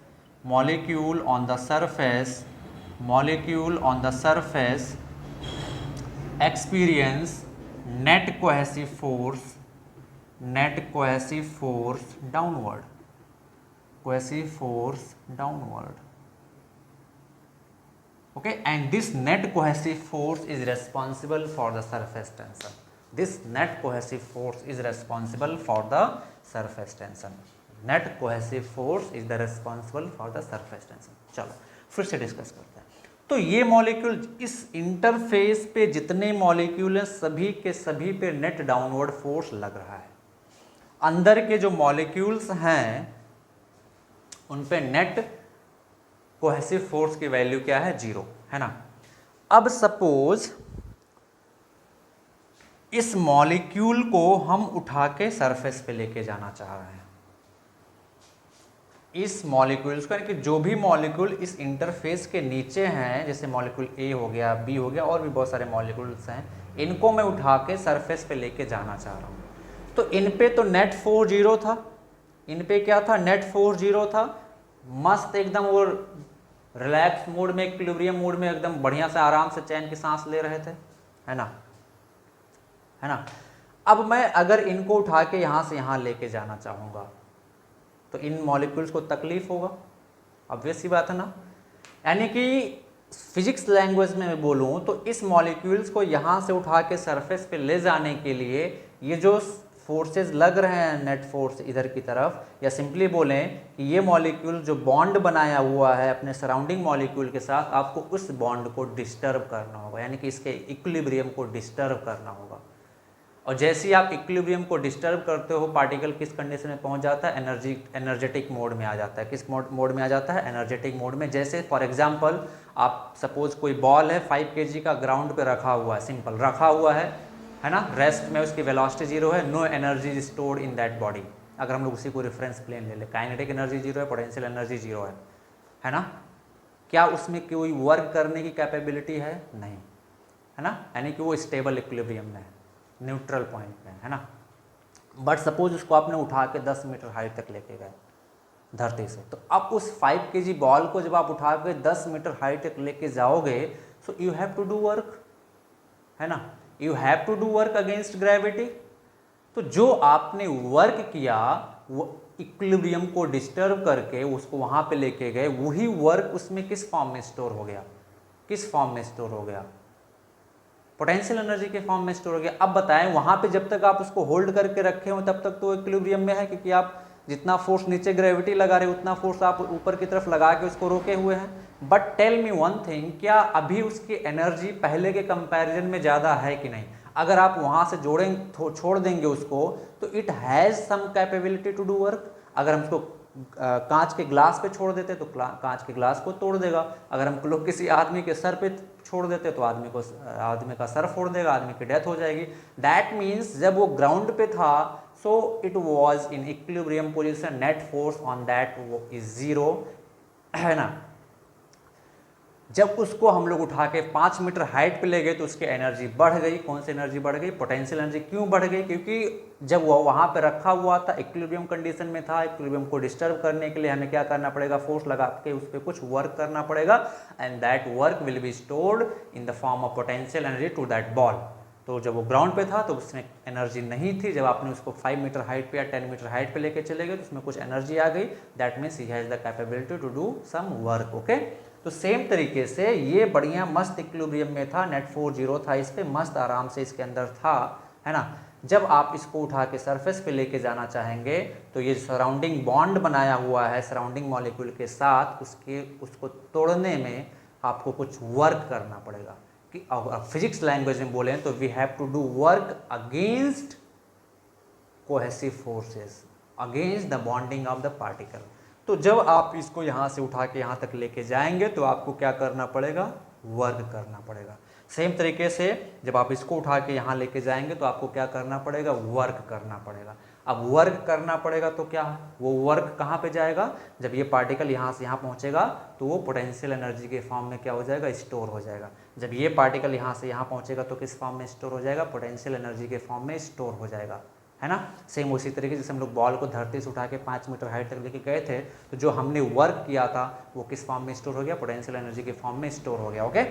molecule on the surface, molecule on the surface experience net cohesive force, net cohesive force downward, cohesive force downward, okay, and this net cohesive force is responsible for the surface tension, this net cohesive force is responsible for the surface tension, net cohesive force is the responsible for the surface tension। चलो फिर से discuss करते हैं। तो ये molecule, इस interface पे जितने मॉलिक्यूल हैं सभी के सभी पे नेट डाउनवर्ड फोर्स लग रहा है। अंदर के जो मॉलिक्यूल्स हैं उन पे नेट कोहेसिव फोर्स की वैल्यू क्या है, 0, है ना। अब सपोज इस मॉलिक्यूल को हम उठा के सरफेस पे लेके जाना चाह रहे हैं, इस मॉलिक्यूल्स को, यानी कि जो भी मॉलिक्यूल इस इंटरफेस के नीचे हैं, जैसे मॉलिक्यूल ए हो गया, बी हो गया, और भी बहुत सारे मॉलिक्यूल्स हैं, इनको मैं उठा के सरफेस पे लेके जाना चाह रहा हूँ। तो इन पे तो नेट फोर्स 0 था, इन पे क्या था, नेट फोर्स 0 था, मस्त एकदम वो रिलैक्स मोड में, इक्विलिब्रियम मोड में एकदम बढ़िया से आराम से चैन की सांस ले रहे थे, है ना, है ना। अब मैं अगर इनको उठा के यहाँ से यहाँ लेके जाना चाहूँगा तो इन मॉलिक्यूल्स को तकलीफ होगा, ऑब्वियस सी बात है ना। यानी कि फिजिक्स लैंग्वेज में मैं बोलूँ तो इस मॉलिक्यूल्स को यहाँ से उठा के सरफेस पे ले जाने के लिए ये जो फोर्सेस लग रहे हैं, नेट फोर्स इधर की तरफ, या सिंपली बोलें कि ये मॉलिक्यूल जो बॉन्ड बनाया हुआ है अपने सराउंडिंग मॉलिक्यूल के साथ, आपको उस बॉन्ड को डिस्टर्ब करना होगा, यानी कि इसके इक्विलिब्रियम को डिस्टर्ब करना होगा। और जैसे ही आप इक्विलिब्रियम को डिस्टर्ब करते हो, पार्टिकल किस कंडीशन में पहुंच जाता है, एनर्जेटिक मोड में आ जाता है। किस मोड में आ जाता है, एनर्जेटिक मोड में। जैसे फॉर एग्जांपल आप सपोज कोई बॉल है 5 kg का, ग्राउंड पे रखा हुआ है, सिंपल रखा हुआ है ना, रेस्ट में, उसकी वेलोसिटी 0 है, no energy stored in that body. अगर हम लोग उसी को रेफरेंस प्लेन ले लें, काइनेटिक एनर्जी 0 है, पोटेंशियल एनर्जी 0 है ना। क्या उसमें कोई वर्क करने की कैपेबिलिटी है, नहीं, है ना, यानी कि वो स्टेबल इक्विलिब्रियम में है, न्यूट्रल पॉइंट में, है ना। बट सपोज उसको आपने उठा के 10 मीटर हाइट तक लेके गए धरती से, तो अब उस 5 kg बॉल को जब आप उठा के 10 मीटर हाइट तक लेके जाओगे, so you have to do work, है ना, you have to do work against gravity. तो जो आपने वर्क किया वो इक्विलिब्रियम को डिस्टर्ब करके उसको वहां पे लेके गए, वही वर्क उसमें किस फॉर्म में स्टोर हो गया, किस फॉर्म में स्टोर हो गया, पोटेंशियल एनर्जी के फॉर्म में स्टोर हो गया। अब बताएं, वहां पे जब तक आप उसको होल्ड करके रखे हो तब तक तो इक्विलिब्रियम में है, क्योंकि आप जितना फोर्स नीचे ग्रेविटी लगा रही उतना फोर्स आप ऊपर की तरफ लगा के उसको रोके हुए हैं। But tell me one thing, क्या अभी उसकी एनर्जी पहले के कंपैरिजन में ज़्यादा है कि नहीं? अगर आप वहाँ से छोड़ देंगे उसको तो it has some capability to do work. अगर हम उसको कांच के ग्लास पे छोड़ देते तो कांच के ग्लास को तोड़ देगा। अगर हम लोग किसी आदमी के सर पे छोड़ देते तो आदमी का सर फोड़ देगा, आदमी की डेथ हो जाएगी। दैट मीन्स जब वो ग्राउंड पे था so it was in equilibrium position, net force on that वो इज 0, है ना। जब उसको हम लोग उठा के 5 मीटर हाइट पे ले गए तो उसकी एनर्जी बढ़ गई। कौन सी एनर्जी बढ़ गई? Potential energy. क्यों बढ़ गई? क्योंकि जब वो वहाँ पे रखा हुआ था, इक्विलिब्रियम कंडीशन में था, इक्विलिब्रियम को डिस्टर्ब करने के लिए हमें क्या करना पड़ेगा? फोर्स लगा के उस पर कुछ वर्क करना पड़ेगा, and that work will be stored in the form of potential energy to that ball. तो जब वो ग्राउंड पे था तो उसमें एनर्जी नहीं थी। जब आपने उसको 5 मीटर हाइट पे या 10 मीटर हाइट पे लेके चले गए तो उसमें कुछ एनर्जी आ गई। That means he has the capability to do some work. Okay, तो सेम तरीके से ये बढ़िया मस्त इक्विलिब्रियम में था, नेट फोर्स 0 था, इस पे मस्त आराम से इसके अंदर था, है ना। जब आप इसको उठा के सरफेस पे लेके जाना चाहेंगे तो ये सराउंडिंग बॉन्ड बनाया हुआ है सराउंडिंग मॉलिक्यूल के साथ, उसको तोड़ने में आपको कुछ वर्क करना पड़ेगा। कि फिजिक्स लैंग्वेज में बोलें तो we have to do work against cohesive forces, against the bonding of the particle. तो जब आप इसको यहाँ से उठा के यहाँ तक लेके जाएंगे तो आपको क्या करना पड़ेगा? वर्क करना पड़ेगा। सेम तरीके से जब आप इसको उठा के यहाँ लेके जाएंगे तो आपको क्या करना पड़ेगा? वर्क करना पड़ेगा। अब वर्क करना पड़ेगा तो क्या वो वर्क कहाँ पे जाएगा? जब ये पार्टिकल यहाँ से यहाँ पहुँचेगा तो वो पोटेंशियल एनर्जी के फॉर्म में क्या हो जाएगा? स्टोर हो जाएगा। जब ये पार्टिकल यहाँ से यहाँ पहुँचेगा तो किस फॉर्म में स्टोर हो जाएगा? पोटेंशियल एनर्जी के फॉर्म में स्टोर हो जाएगा, है ना। सेम उसी तरीके से हम लोग बॉल को धरती से उठा के 5 मीटर हाइट तक लेके गए थे तो जो हमने वर्क किया था वो किस फॉर्म में स्टोर हो गया? पोटेंशियल एनर्जी के फॉर्म में स्टोर हो गया। ओके,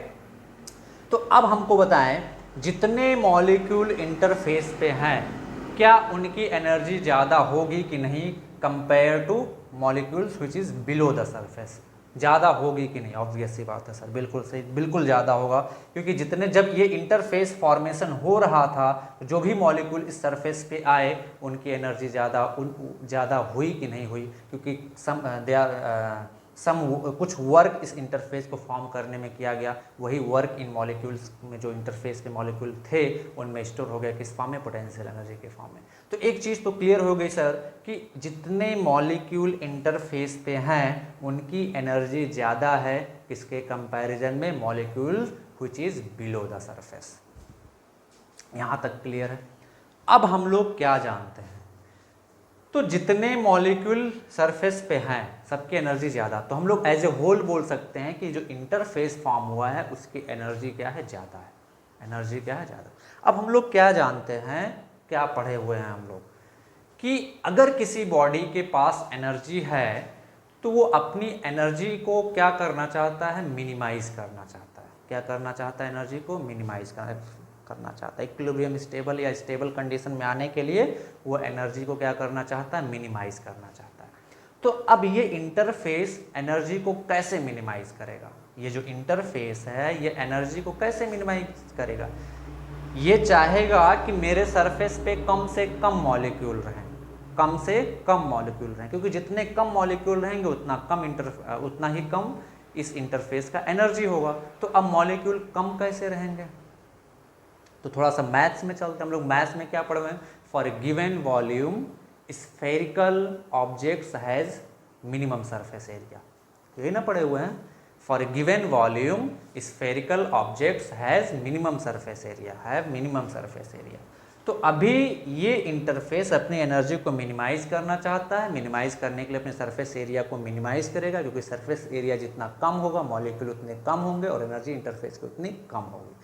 तो अब हमको बताएं जितने मॉलिक्यूल इंटरफेस पे हैं क्या उनकी एनर्जी ज़्यादा होगी कि नहीं compare two molecules which is below the surface? ज़्यादा होगी कि नहीं? ऑब्वियस सी बात है सर, बिल्कुल सही, बिल्कुल ज़्यादा होगा। क्योंकि जितने जब ये इंटरफेस फॉर्मेशन हो रहा था जो भी मॉलिक्यूल इस सरफेस पे आए उनकी एनर्जी ज़्यादा हुई कि नहीं हुई? क्योंकि कुछ वर्क इस इंटरफेस को फॉर्म करने में किया गया, वही वर्क इन मॉलिक्यूल्स में जो इंटरफेस के मॉलिक्यूल थे उनमें स्टोर हो गया किस फॉर्म में? पोटेंशियल एनर्जी के फॉर्म में। तो एक चीज़ तो क्लियर हो गई सर कि जितने मॉलिक्यूल इंटरफेस पे हैं उनकी एनर्जी ज़्यादा है किसके कंपैरिजन में? Molecules which is below the surface. यहाँ तक क्लियर है। अब हम लोग क्या जानते हैं? तो जितने मॉलिक्यूल सरफेस पे हैं सबकी एनर्जी ज़्यादा, तो हम लोग एज ए होल बोल सकते हैं कि जो इंटरफेस फॉर्म हुआ है उसकी एनर्जी क्या है? ज़्यादा है। एनर्जी क्या है? ज़्यादा। अब हम लोग क्या जानते हैं, क्या पढ़े हुए हैं हम लोग, कि अगर किसी बॉडी के पास एनर्जी है तो वो अपनी एनर्जी को क्या करना चाहता है? मिनिमाइज करना चाहता है। क्या करना चाहता है? एनर्जी को मिनिमाइज करना चाहता है। इक्विलिब्रियम स्टेबल या स्टेबल कंडीशन में आने के लिए वो एनर्जी को क्या करना चाहता है? मिनिमाइज करना चाहता है। तो अब ये इंटरफेस एनर्जी को कैसे मिनिमाइज करेगा? ये जो इंटरफेस है ये एनर्जी को कैसे मिनिमाइज करेगा? ये चाहेगा कि मेरे सरफेस पे कम से कम मॉलिक्यूल रहें, कम से कम मॉलिक्यूल रहें, क्योंकि जितने कम मॉलिक्यूल रहेंगे उतना ही कम इस इंटरफेस का एनर्जी होगा। तो अब मॉलिक्यूल कम कैसे रहेंगे? तो थोड़ा सा मैथ्स में चलते हैं। हम लोग मैथ्स में क्या पढ़ रहे हैं? For a given volume spherical objects has minimum surface area, यही ना पढ़े हुए हैं? For a given volume spherical objects has minimum surface area, have minimum surface area. तो अभी ये इंटरफेस अपनी एनर्जी को मिनिमाइज करना चाहता है। मिनिमाइज करने के लिए अपने सरफेस एरिया को मिनिमाइज करेगा, क्योंकि सरफेस एरिया जितना कम होगा मॉलिक्यूल उतने कम होंगे और एनर्जी इंटरफेस की उतनी कम होगी।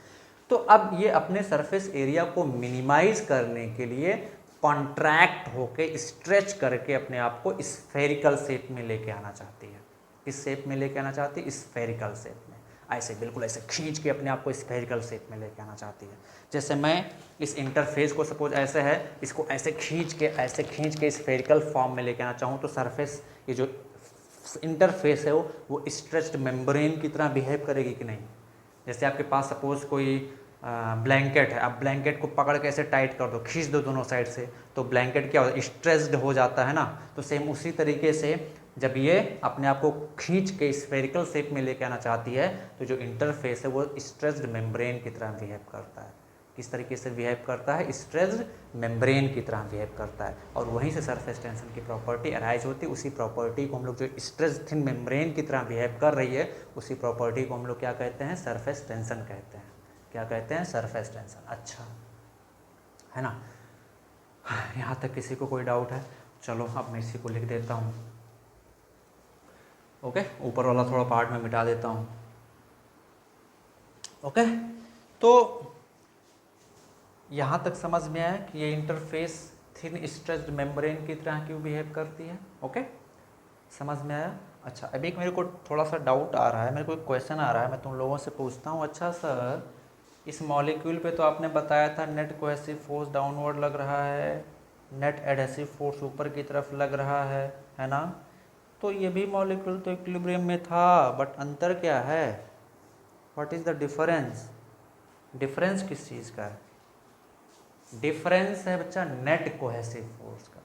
तो अब ये अपने सरफेस एरिया को मिनिमाइज करने के लिए कॉन्ट्रैक्ट होके स्ट्रेच करके अपने आप को स्फेरिकल शेप में लेके आना चाहती है। किस शेप में लेके आना चाहती है? स्फेरिकल शेप में। ऐसे बिल्कुल ऐसे खींच के अपने आप को स्फेरिकल शेप में लेके आना चाहती है। जैसे मैं इस इंटरफेस को सपोज ऐसे है, इसको ऐसे खींच के स्फेरिकल फॉर्म में लेके आना चाहूँ तो सरफेस ये जो इंटरफेस है वो स्ट्रेच्ड मेम्ब्रेन की तरह बिहेव करेगी कि नहीं? जैसे आपके पास सपोज कोई ब्लैंकेट है, आप ब्लैंकेट को पकड़ के ऐसे टाइट कर दो, खींच दो दोनों साइड से, तो ब्लैंकेट क्या होता है, स्ट्रेस्ड हो जाता है ना। तो सेम उसी तरीके से जब ये अपने आप को खींच के स्फेरिकल शेप में लेके आना चाहती है, तो जो इंटरफेस है वो स्ट्रेस्ड मेम्ब्रेन की तरह बिहेव करता है। किस तरीके से बिहेव करता है, स्ट्रेस्ड मेम्ब्रेन की तरह बिहेव करता है, और वहीं से सरफेस टेंशन की प्रॉपर्टी अराइज होती है। उसी प्रॉपर्टी को हम लोग, जो स्ट्रेस्ड थिन मेम्ब्रेन की तरह बिहेव कर रही है, उसी प्रॉपर्टी को हम लोग क्या कहते हैं, सरफेस टेंशन कहते हैं। क्या कहते हैं, सरफेस टेंशन। अच्छा है ना, यहाँ तक किसी को कोई डाउट है? चलो अब मैं इसी को लिख देता हूँ। ओके, ऊपर वाला थोड़ा पार्ट में मिटा देता हूँ। ओके, तो यहाँ तक समझ में आया कि ये इंटरफेस थिन स्ट्रेस्ड मेम्ब्रेन की तरह क्यों बिहेव करती है। ओके, समझ में आया? अच्छा, अभी एक मेरे को थोड़ा सा डाउट आ रहा है, मेरे को एक क्वेश्चन आ रहा है, मैं तुम लोगों से पूछता हूँ। अच्छा सर, इस मॉलिक्यूल पे तो आपने बताया था नेट कोहेसिव फोर्स डाउनवर्ड लग रहा है, नेट एडहेसिव फोर्स ऊपर की तरफ लग रहा है ना? तो ये भी मॉलिक्यूल तो इक्विलिब्रियम में था, बट अंतर क्या है? What is the difference? Difference किस चीज़ का है? डिफरेंस है बच्चा नेट कोहेसिव फोर्स का।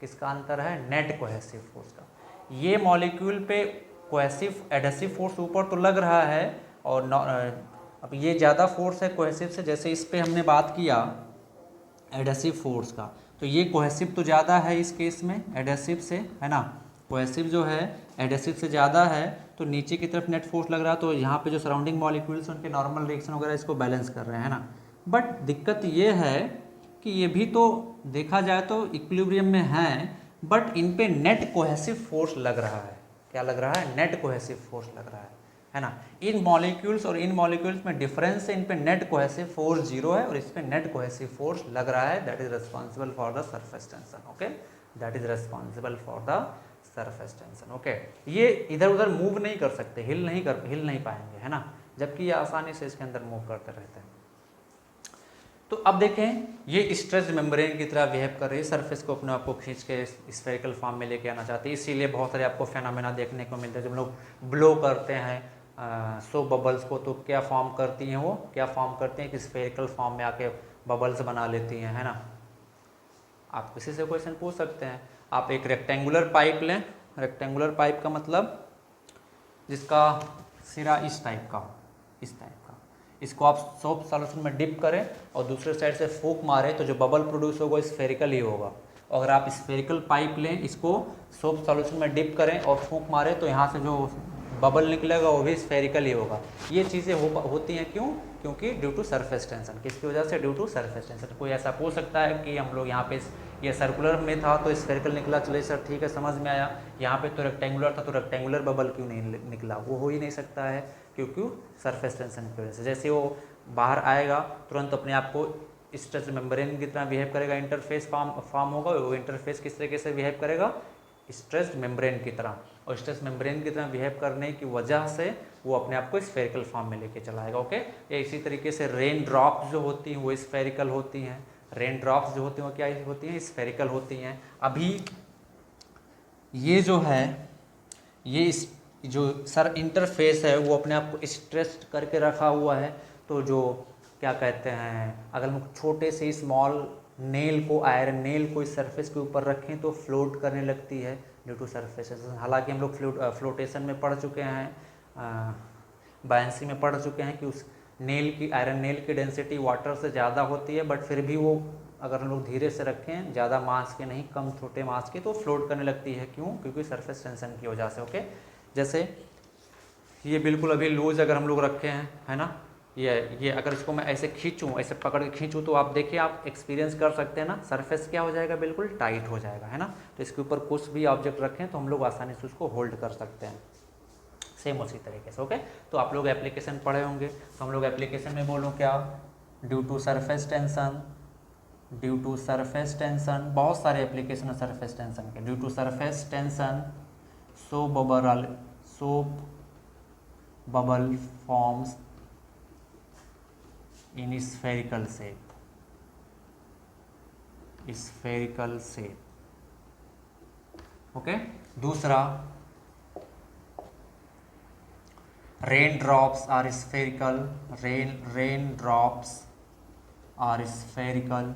किसका अंतर है? नेट कोहेसिव फोर्स का। ये मॉलिक्यूल पे कोहेसिव एडहेसिव फोर्स ऊपर तो लग रहा है, और अब ये ज़्यादा फोर्स है कोहेसिव से, जैसे इस पे हमने बात किया एडहेसिव फोर्स का, तो ये कोहेसिव तो ज़्यादा है इस केस में एडहेसिव से, है ना? कोहेसिव जो है एडहेसिव से ज़्यादा है, तो नीचे की तरफ नेट फोर्स लग रहा है, तो यहाँ पे जो सराउंडिंग मॉलिक्यूल्स हैं उनके नॉर्मल रिएक्शन वगैरह इसको बैलेंस कर रहे हैं, है ना? बट दिक्कत ये है कि ये भी तो देखा जाए तो इक्विलिब्रियम में है, बट इन पे नेट कोहेसिव फोर्स लग रहा है। क्या लग रहा है? नेट कोहेसिव फोर्स लग रहा है ना? इन मॉलिक्यूल्स और इन मॉलिक्यूल्स में डिफरेंस है, इन पे नेट कोहेसिव फोर्स जीरो है और इस पे नेट कोहेसिव फोर्स लग रहा है। That is responsible for the surface tension. Okay, that is responsible for the surface tension. Okay, ये इधर उधर मूव नहीं कर सकते, हिल नहीं पाएंगे, है ना? जबकि ये आसानी से इसके अंदर मूव करते रहते हैं। तो अब देखें, ये स्ट्रेस्ड मेम्ब्रेन की तरह बिहेव कर रही है, सरफेस को अपने आप को खींच के स्फेरिकल फॉर्म में लेके आना चाहती है। इसीलिए बहुत सारे आपको फेनोमेना देखने को मिलते हैं। जब लोग ब्लो करते हैं सो बबल्स को, तो क्या फॉर्म करती हैं, वो क्या फॉर्म करती हैं कि स्फेरिकल फॉर्म में आके बबल्स बना लेती हैं, है ना? आप किसी से क्वेश्चन पूछ सकते हैं। आप एक रेक्टेंगुलर पाइप लें, रेक्टेंगुलर पाइप का मतलब जिसका सिरा इस टाइप का हो, इस टाइप का, इसको आप सोप सॉल्यूशन में डिप करें और दूसरे साइड से फूंक मारें, तो जो बबल प्रोड्यूस होगा स्फेरिकल ही होगा। अगर आप स्फेरिकल पाइप लें, इसको सोप सॉल्यूशन में डिप करें और फूंक मारें, तो यहाँ से जो बबल निकलेगा वो भी स्फेरिकल ही होगा। ये चीज़ें होती हैं क्यों? क्योंकि ड्यू टू सरफेस टेंशन। किसकी वजह से? Due to surface tension. कोई ऐसा पूछ सकता है कि हम लोग यहाँ पे ये सर्कुलर में था तो स्फेरिकल निकला, चले सर ठीक है समझ में आया, यहाँ पे तो रेक्टेंगुलर था तो रेक्टेंगुलर बबल क्यों नहीं निकला? वो हो ही नहीं सकता है, क्योंकि सरफेस टेंशन की वजह से। जैसे वो बाहर आएगा तुरंत अपने आप को स्ट्रेस्ड मेम्ब्रेन की तरह बिहेव करेगा, इंटरफेस फॉर्म होगा, वो इंटरफेस किस तरीके से बिहेव करेगा? स्ट्रेस्ड मेम्ब्रेन की तरह, और स्ट्रेस्ड मेम्ब्रेन की तरह बिहेव करने की वजह से वो अपने आप को स्फेरिकल फॉर्म में लेके चला आएगा। ओके, या इसी तरीके से रेन ड्रॉप्स जो होती हैं वो स्फेरिकल होती हैं। रेन ड्रॉप्स जो होती हैं वो क्या होती हैं? स्फेरिकल होती हैं। अभी ये जो है, ये जो सर इंटरफेस है वो अपने आप को स्ट्रेस्ड करके रखा हुआ है, तो जो क्या कहते हैं, अगर हम छोटे से स्मॉल नेल को, आयरन नेल को इस सरफेस के ऊपर रखें तो फ्लोट करने लगती है ड्यू टू सरफेस। हालांकि हम लोग फ्लोटेशन में पढ़ चुके हैं, बायंसी में पढ़ चुके हैं कि उस नेल की, आयरन नेल की डेंसिटी वाटर से ज़्यादा होती है, बट फिर भी वो अगर हम लोग धीरे से रखें, ज़्यादा मास के नहीं, कम छोटे मास के, तो फ्लोट करने लगती है। क्यों? क्योंकि सरफेस टेंशन की वजह से। ओके, जैसे ये बिल्कुल अभी लूज अगर हम लोग रखे हैं, है ना, ये अगर इसको मैं ऐसे खींचूँ, ऐसे पकड़ के खींचूँ, तो आप देखिए, आप एक्सपीरियंस कर सकते हैं ना, सरफेस क्या हो जाएगा? बिल्कुल टाइट हो जाएगा, है ना? तो इसके ऊपर कुछ भी ऑब्जेक्ट रखें तो हम लोग आसानी से उसको होल्ड कर सकते हैं। सेम उसी तरीके से। ओके, तो आप लोग एप्लीकेशन पढ़े होंगे, तो हम लोग एप्लीकेशन में बोलूँ क्या? Due to surface tension, due to surface tension, बहुत सारे एप्लीकेशन है सरफेस टेंशन के। Due to surface tension soap bubble forms in spherical shape, spherical shape. Okay, दूसरा rain drops are spherical, rain drops are spherical,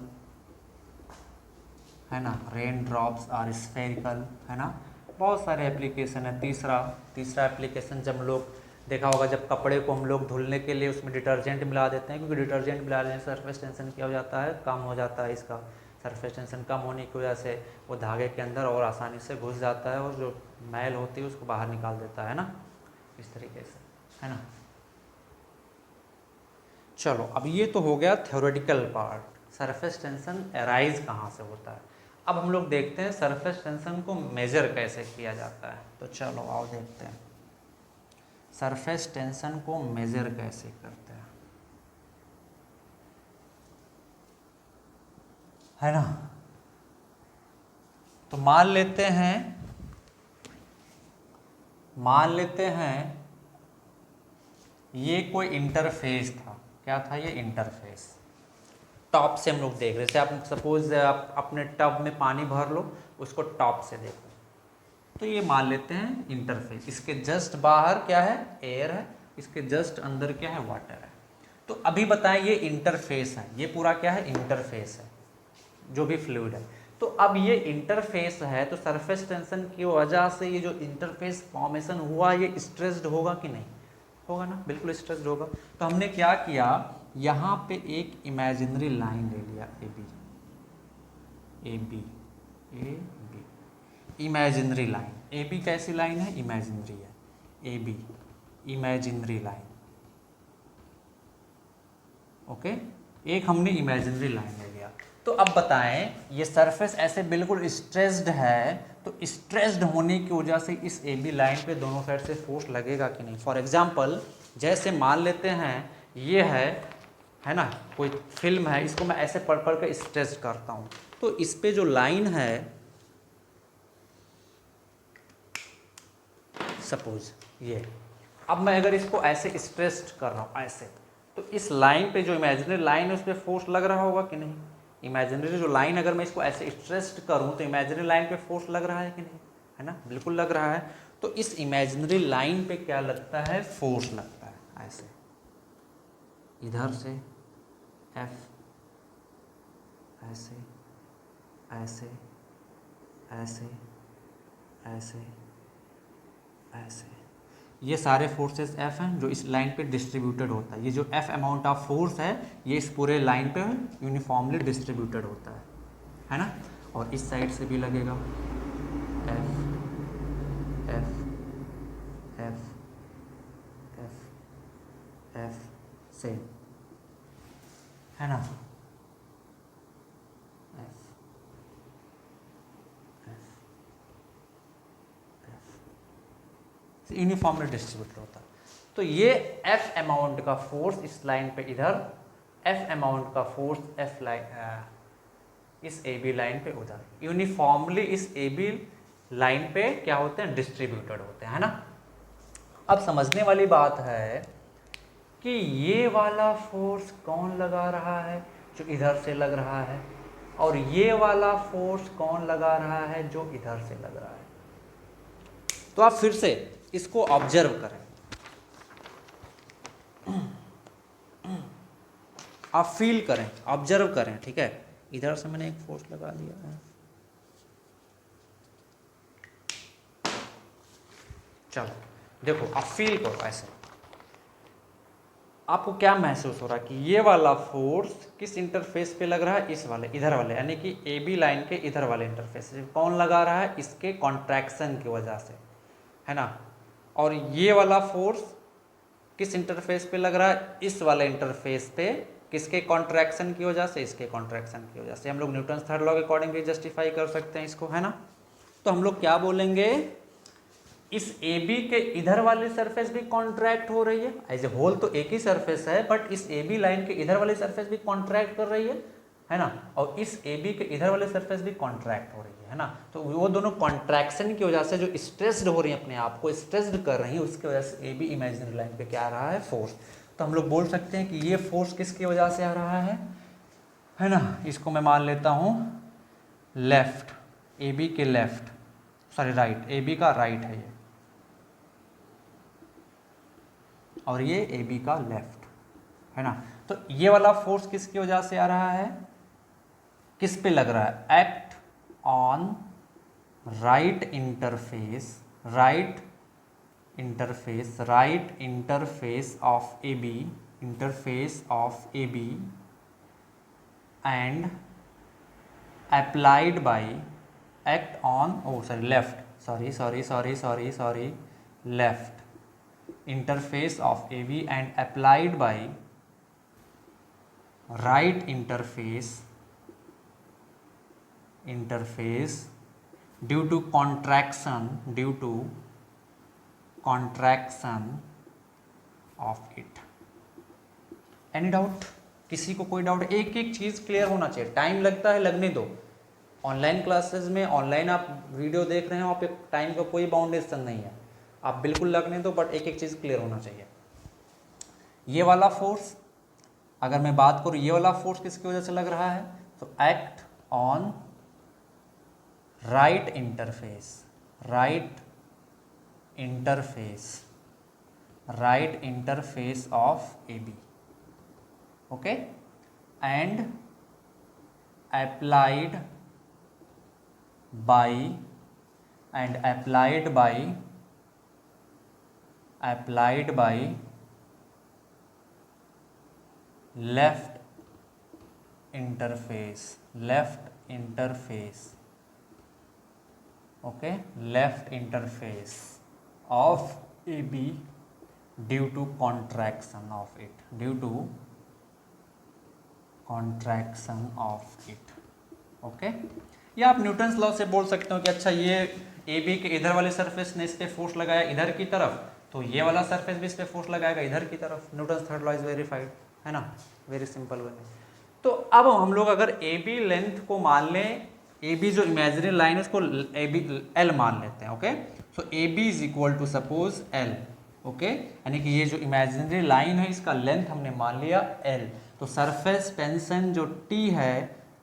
है ना, rain drops are spherical, है ना। बहुत सारे एप्लीकेशन है। तीसरा एप्लीकेशन जब हम लोग देखा होगा, जब कपड़े को हम लोग धुलने के लिए उसमें डिटर्जेंट मिला देते हैं, क्योंकि डिटर्जेंट मिला देने से सरफेस टेंशन क्या हो जाता है, कम हो जाता है। इसका सरफेस टेंशन कम होने की वजह से वो धागे के अंदर और आसानी से घुस जाता है और जो मैल होती है उसको बाहर निकाल देता है ना, इस तरीके से, है ना। चलो, अब ये तो हो गया theoretical part, surface tension arise कहाँ से होता है। अब हम लोग देखते हैं सरफेस टेंशन को मेजर कैसे किया जाता है। तो चलो आओ देखते हैं सरफेस टेंशन को मेजर कैसे करते हैं, है ना। तो मान लेते हैं ये कोई इंटरफेस था। क्या था ये इंटरफेस, टॉप से हम लोग देख रहे थे। आप सपोज आप अपने टब में पानी भर लो, उसको टॉप से देखो, तो ये मान लेते हैं इंटरफेस। इसके जस्ट बाहर क्या है, एयर है, इसके जस्ट अंदर क्या है, वाटर है। तो अभी बताएं ये इंटरफेस है, ये पूरा क्या है, इंटरफेस है, जो भी फ्लूइड है। तो अब ये इंटरफेस है, तो सरफेस टेंशन की वजह से ये जो इंटरफेस फॉर्मेशन हुआ, ये स्ट्रेस्ड होगा कि नहीं होगा ना, बिल्कुल स्ट्रेस्ड होगा। तो हमने क्या किया, यहाँ पे एक इमेजिनरी लाइन ले लिया, A B, imaginary line. A B कैसी लाइन है, इमेजिनरी है, A B imaginary line, okay. एक हमने इमेजिनरी लाइन ले लिया। तो अब बताएं ये सरफेस ऐसे बिल्कुल स्ट्रेस्ड है, तो स्ट्रेस्ड होने की वजह से इस ए बी लाइन पे दोनों साइड से फोर्स लगेगा कि नहीं। फॉर एग्जांपल जैसे मान लेते हैं ये है ना, कोई फिल्म है, इसको मैं ऐसे पढ़ कर स्ट्रेस्ड करता हूँ, तो इस पे जो लाइन है, सपोज ये, अब मैं अगर इसको ऐसे स्ट्रेस्ड कर रहा हूँ ऐसे, तो इस लाइन पे जो इमेजिनरी लाइन है उस पर फोर्स लग रहा होगा कि नहीं। इमेजिनरी जो लाइन अगर मैं इसको ऐसे स्ट्रेस्ड करूँ तो इमेजिनरी लाइन पे फोर्स लग रहा है कि नहीं, है ना, बिल्कुल लग रहा है। तो इस इमेजिनरी लाइन पे क्या लगता है, फोर्स लगता है, ऐसे इधर से एफ, ऐसे ऐसे ऐसे ऐसे ऐसे, ये सारे फोर्सेस एफ हैं जो इस लाइन पे डिस्ट्रीब्यूटेड होता है। ये जो एफ अमाउंट ऑफ फोर्स है ये इस पूरे लाइन पे यूनिफॉर्मली डिस्ट्रीब्यूटेड होता है ना। और इस साइड से भी लगेगा F F F F F same, है ना, यूनिफॉर्मली डिस्ट्रीब्यूटेड होता है। तो ये एफ अमाउंट का फोर्स इस लाइन पे इधर, एफ अमाउंट का फोर्स एफ लाइन इस ए बी लाइन पे उधर, यूनिफॉर्मली इस ए बी लाइन पे क्या होते हैं, डिस्ट्रीब्यूटेड होते हैं, है ना। अब समझने वाली बात है कि ये वाला फोर्स कौन लगा रहा है, जो इधर से लग रहा है, और ये वाला फोर्स कौन लगा रहा है, जो इधर से लग रहा है। तो आप फिर से इसको ऑब्जर्व करें, आप फील करें, ऑब्जर्व करें, ठीक है। इधर से मैंने एक फोर्स लगा दिया है, चलो देखो आप फील करो ऐसे, आपको क्या महसूस हो रहा है कि ये वाला फोर्स किस इंटरफेस पे लग रहा है, इस वाले, इधर वाले, यानी कि ए बी लाइन के इधर वाले इंटरफेस से। कौन लगा रहा है, इसके कॉन्ट्रैक्शन की वजह से, है ना। और ये वाला फोर्स किस इंटरफेस पे लग रहा है, इस वाले इंटरफेस पे, किसके कॉन्ट्रैक्शन की वजह से, इसके कॉन्ट्रैक्शन की वजह से। हम लोग न्यूटन थर्ड लॉ के अकॉर्डिंग भी जस्टिफाई कर सकते हैं इसको, है ना। तो हम लोग क्या बोलेंगे, इस ए बी के इधर वाली सरफेस भी कॉन्ट्रैक्ट हो रही है, एज ए होल तो एक ही सरफेस है, बट इस ए बी लाइन के इधर वाली सरफेस भी कॉन्ट्रैक्ट कर रही है ना। और इस ए बी के इधर वाली सरफेस भी कॉन्ट्रैक्ट हो रही है ना। तो वो दोनों कॉन्ट्रैक्शन की वजह से जो स्ट्रेस्ड हो रही है, अपने आप को स्ट्रेस्ड कर रही है, उसकी वजह से ए बी इमेजिनरी लाइन पे क्या आ रहा है, फोर्स। तो हम लोग बोल सकते हैं कि ये फोर्स किसकी वजह से आ रहा है ना। इसको मैं मान लेता हूँ लेफ्ट, ए बी के left, sorry right, A B का राइट है ये, और ये ए बी का लेफ्ट, है ना। तो ये वाला फोर्स किसकी वजह से आ रहा है, किस पे लग रहा है, act on right interface, right interface of A B, interface of A B and applied by act on left interface of AB and applied by right interface due to contraction of it. Any doubt, किसी को कोई doubt, एक एक चीज़ clear होना चाहिए, time लगता है लगने दो। ऑनलाइन क्लासेस में, ऑनलाइन आप वीडियो देख रहे हो, आप एक टाइम का कोई बाउंडेशन नहीं है, आप बिल्कुल लगने दो, बट एक एक चीज़ क्लियर होना चाहिए। ये वाला फोर्स, अगर मैं बात करूँ ये वाला फोर्स किसकी वजह से लग रहा है, तो act on right interface of A B, okay, and applied by left interface, okay, left interface of AB due to contraction of it, okay. या आप न्यूटन्स लॉ से बोल सकते हो कि अच्छा ये ए बी के इधर वाले सरफेस ने इस पे फोर्स लगाया इधर की तरफ, तो ये वाला सरफेस भी इस पे फोर्स लगाएगा इधर की तरफ। Newton's third law is verified, है ना, वेरी सिंपल वे। तो अब हम लोग अगर ए बी लेंथ को मान लें, ए बी जो इमेजिनरी लाइन है उसको ए बी एल मान लेते हैं, okay. So A B is equal to suppose L, okay, यानी कि ये जो इमेजिनरी लाइन है इसका लेंथ हमने मान लिया एल, तो सरफेस टेंशन जो टी है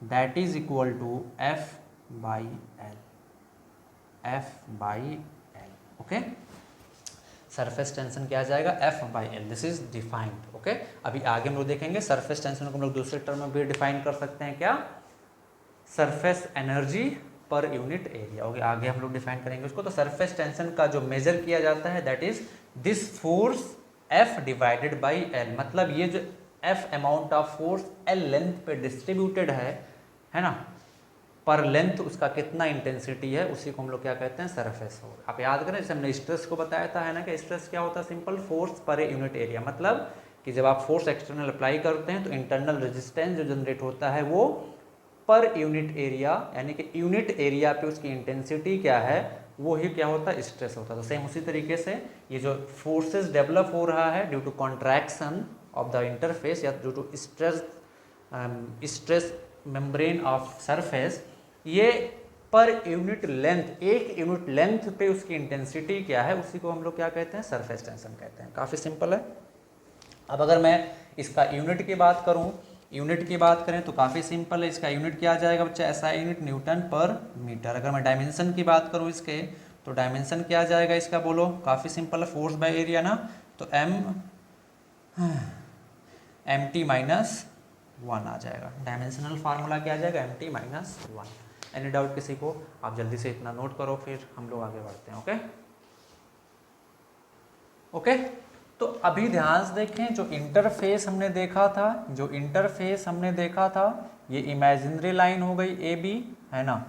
that is equal to F by L, okay. Surface tension क्या आ जाएगा, F by L, this is defined, okay. अभी आगे हम लोग देखेंगे सरफेस टेंशन को हम लोग दूसरे टर्म में भी डिफाइन कर सकते हैं, क्या, surface energy per unit area, okay, आगे हम लोग डिफाइन करेंगे उसको। तो सरफेस टेंशन का जो मेजर किया जाता है that is this force F divided by L, मतलब ये जो F amount of force L length पे डिस्ट्रीब्यूटेड है ना, पर लेंथ उसका कितना इंटेंसिटी है उसी को हम लोग क्या कहते हैं, सरफेस फोर्स। आप याद करें जैसे हमने स्ट्रेस को बताया था, है ना, कि स्ट्रेस क्या होता है, simple force per unit area, मतलब कि जब आप फोर्स एक्सटर्नल अप्लाई करते हैं तो इंटरनल रेजिस्टेंस जो जनरेट होता है वो पर यूनिट एरिया, यानी कि यूनिट एरिया पे उसकी इंटेंसिटी क्या है वो ही क्या होता है, स्ट्रेस होता है। तो सेम उसी तरीके से ये जो फोर्सेस डेवलप हो रहा है due to contraction of the interface या due to stress membrane of surface, ये पर यूनिट लेंथ, एक यूनिट लेंथ पे उसकी इंटेंसिटी क्या है उसी को हम लोग क्या कहते हैं, सरफेस टेंशन कहते हैं। काफ़ी सिंपल है। अब अगर मैं इसका यूनिट की बात करूं, यूनिट की बात करें तो काफ़ी सिंपल है, इसका यूनिट क्या आ जाएगा बच्चा, ऐसा यूनिट न्यूटन पर मीटर। अगर मैं डायमेंशन की बात करूं इसके, तो डायमेंशन क्या आ जाएगा इसका, बोलो, काफ़ी सिंपल है, फोर्स बाय एरिया ना, तो एम टी माइनस 1 आ जाएगा। डायमेंशनल फार्मूला क्या आ जाएगा, M T minus 1। Any doubt किसी को, आप जल्दी से इतना नोट करो, फिर हम लोग आगे बढ़ते हैं, ओके ओके। तो अभी ध्यान से देखें, जो इंटरफेस हमने देखा था, ये इमेजिनरी लाइन हो गई ए बी, है ना,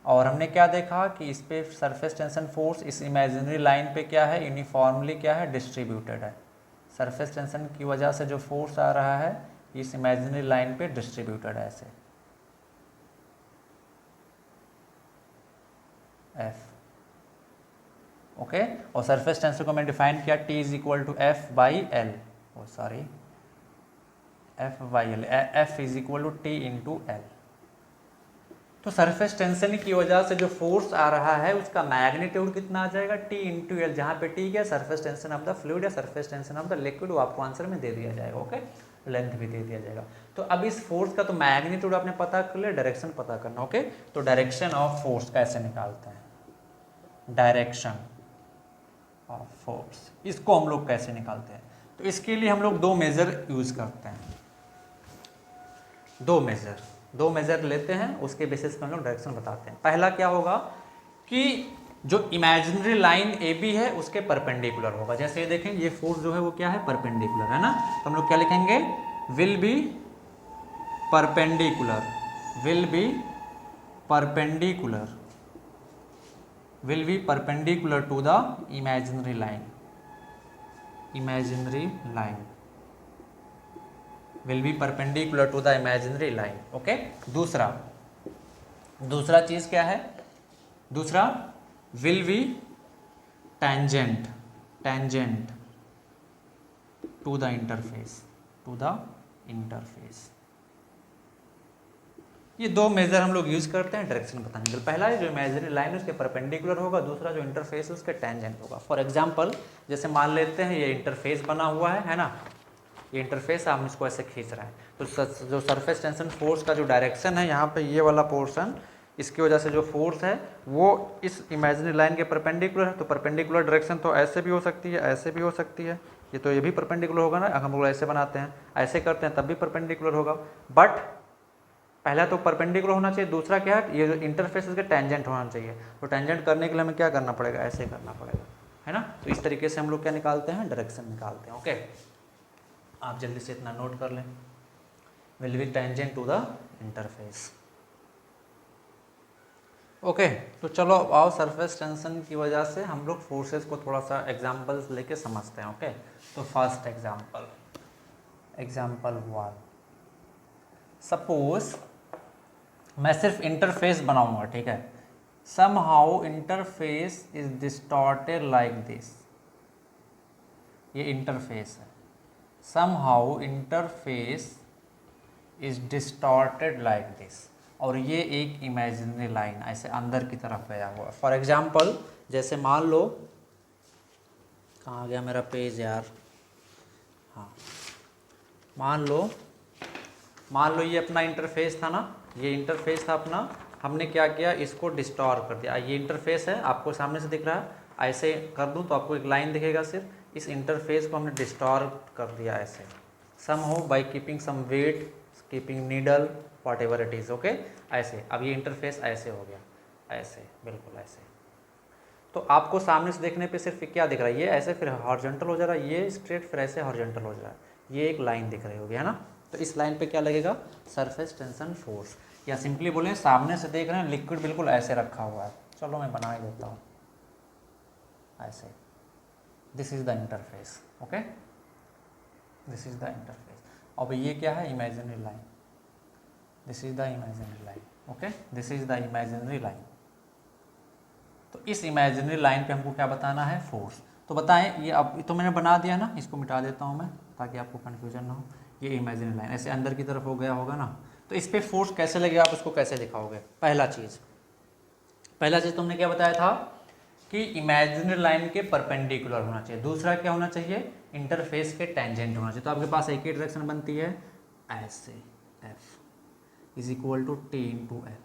और हमने क्या देखा कि इस पे सरफेस टेंशन फोर्स इस इमेजिनरी लाइन पे क्या है, यूनिफॉर्मली क्या है, डिस्ट्रीब्यूटेड है। सरफेस टेंशन की वजह से जो फोर्स आ रहा है इस इमेजिनरी लाइन पे डिस्ट्रीब्यूटेड है ऐसे, एफ, ओके। और सरफेस टेंशन को मैं डिफाइन किया T is equal to F by L, F by L, F is equal to T into L. तो सरफेस टेंशन की वजह से जो फोर्स आ रहा है उसका मैग्नीट्यूड कितना आ जाएगा, टी इंटू एल, जहाँ पे टी क्या, surface tension of the fluid या surface tension of the liquid, वो आपको आंसर में दे दिया जाएगा, ओके, लेंथ भी दे दिया जाएगा। तो अब इस फोर्स का तो मैग्नीट्यूड आपने पता कर लिया, डायरेक्शन पता करना, ओके। तो डायरेक्शन ऑफ फोर्स कैसे निकालते हैं, डायरेक्शन ऑफ फोर्स। इसको हम लोग कैसे निकालते हैं? तो इसके लिए हम लोग दो मेजर यूज करते हैं, दो मेजर लेते हैं, उसके बेसिस पर हम लोग डायरेक्शन बताते हैं। पहला क्या होगा कि जो इमेजिनरी लाइन ए बी है उसके परपेंडिकुलर होगा। जैसे ये देखें, ये फोर्स जो है वो क्या है, परपेंडिकुलर है ना, तो हम लोग क्या लिखेंगे, will be perpendicular, will be perpendicular, will be perpendicular to the imaginary line, imaginary line will be perpendicular to the imaginary line. Okay, दूसरा चीज क्या है, दूसरा will be tangent, tangent to the interface, to the interface. ये दो major हम लोग use करते हैं डायरेक्शन बताने के लिए। पहला है जो इमेजिनरी लाइन है उसके परपेंडिकुलर होगा, दूसरा जो इंटरफेस है उसके टेंजेंट होगा। फॉर एग्जांपल जैसे मान लेते हैं ये इंटरफेस बना हुआ है ना, ये इंटरफेस हम इसको ऐसे खींच रहे हैं, तो जो सरफेस टेंशन फोर्स का जो डायरेक्शन है यहाँ पे ये वाला पोर्शन, इसकी वजह से जो फोर्स है वो इस इमेजिनरी लाइन के परपेंडिकुलर है। तो परपेंडिकुलर डायरेक्शन तो ऐसे भी हो सकती है, ऐसे भी हो सकती है, ये तो ये भी परपेंडिकुलर होगा ना, अगर हम लोग ऐसे बनाते हैं, ऐसे करते हैं तब भी परपेंडिकुलर होगा। बट पहला तो परपेंडिकुलर होना चाहिए, दूसरा क्या है, ये जो इंटरफेस इसके टेंजेंट होना चाहिए। तो टेंजेंट करने के लिए हमें क्या करना पड़ेगा, ऐसे करना पड़ेगा, है ना। तो इस तरीके से हम लोग क्या निकालते हैं, डायरेक्शन निकालते हैं। ओके, आप जल्दी से इतना नोट कर लें, will be tangent to the interface. Okay, तो चलो आओ सरफेस टेंशन की वजह से हम लोग फोर्सेस को थोड़ा सा एग्जांपल्स लेके समझते हैं। ओके, तो फर्स्ट एग्जांपल, एग्जांपल 1, सपोज मैं सिर्फ इंटरफेस बनाऊंगा, ठीक है। Somehow interface is distorted like this, ये इंटरफेस है, somehow interface is distorted like this, और ये एक इमेजिनरी लाइन ऐसे अंदर की तरफ गया हुआ। फॉर एग्जाम्पल जैसे मान लो, कहाँ गया मेरा पेज यार, हाँ, मान लो ये अपना इंटरफेस था ना, ये इंटरफेस था अपना, हमने क्या किया, इसको डिस्टॉर्ट कर दिया। ये इंटरफेस है, आपको सामने से दिख रहा है, ऐसे कर दूं तो आपको एक लाइन दिखेगा सिर्फ। इस इंटरफेस को हमने डिस्टॉर्ट कर दिया ऐसे, सम हो by keeping some weight, keeping needle, whatever it is. Okay, ऐसे। अब ये इंटरफेस ऐसे हो गया, ऐसे, बिल्कुल ऐसे। तो आपको सामने से देखने पे सिर्फ क्या दिख रहा है, ये ऐसे, फिर हॉरिजॉन्टल हो जा रहा है, ये स्ट्रेट, फिर ऐसे हॉरिजॉन्टल हो जा रहा है, ये एक लाइन दिख रही होगी, है ना। तो इस लाइन पे क्या लगेगा, सरफेस टेंशन फोर्स, या सिंपली बोले सामने से देख रहे हैं लिक्विड बिल्कुल ऐसे रखा हुआ है, चलो मैं बना ही देता हूँ ऐसे, this is the interface. Okay, this is the interface. अब ये क्या है, imaginary line, this is the imaginary line. Okay, this is the imaginary line. तो इस इमेजिनरी लाइन पे हमको क्या बताना है, फोर्स। तो बताएं, ये अब तो मैंने बना दिया ना, इसको मिटा देता हूँ मैं ताकि आपको कन्फ्यूजन ना हो। ये इमेजिनरी लाइन ऐसे अंदर की तरफ हो गया होगा ना, तो इस पर फोर्स कैसे लगेगा, आप उसको कैसे दिखाओगे। पहला चीज़ तुमने क्या बताया था कि इमेजिनरी लाइन के परपेंडिकुलर होना चाहिए, दूसरा क्या होना चाहिए, इंटरफेस के टेंजेंट होना चाहिए। तो आपके पास एक ही डायरेक्शन बनती है ऐसे, f is equal to T into l,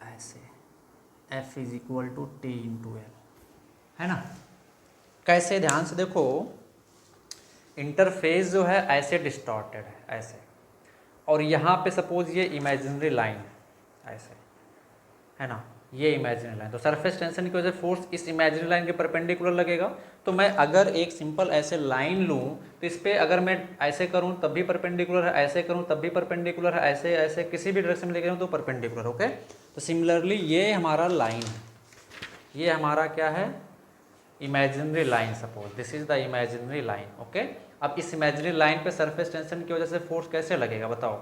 ऐसे f is equal to T into l, है ना। कैसे, ध्यान से देखो, इंटरफेस जो है ऐसे डिस्टॉर्टेड है ऐसे, और यहाँ पे सपोज ये इमेजिनरी लाइन है ऐसे, है ना, ये इमेजिनरी लाइन। तो सरफेस टेंशन की वजह से फोर्स इस इमेजिनरी लाइन के परपेंडिकुलर लगेगा। तो मैं अगर एक सिंपल ऐसे लाइन लूँ तो इस पर अगर मैं ऐसे करूँ तब भी परपेंडिकुलर है, ऐसे करूँ तब भी परपेंडिकुलर है, ऐसे ऐसे किसी भी डायरेक्शन में लेके जाऊँ तो परपेंडिकुलर। ओके, तो सिमिलरली ये हमारा लाइन है, ये हमारा क्या है, imaginary line. Suppose this is the imaginary line. Okay, अब इस इमेजिनरी लाइन पे सरफेस टेंशन की वजह से फोर्स कैसे लगेगा बताओ,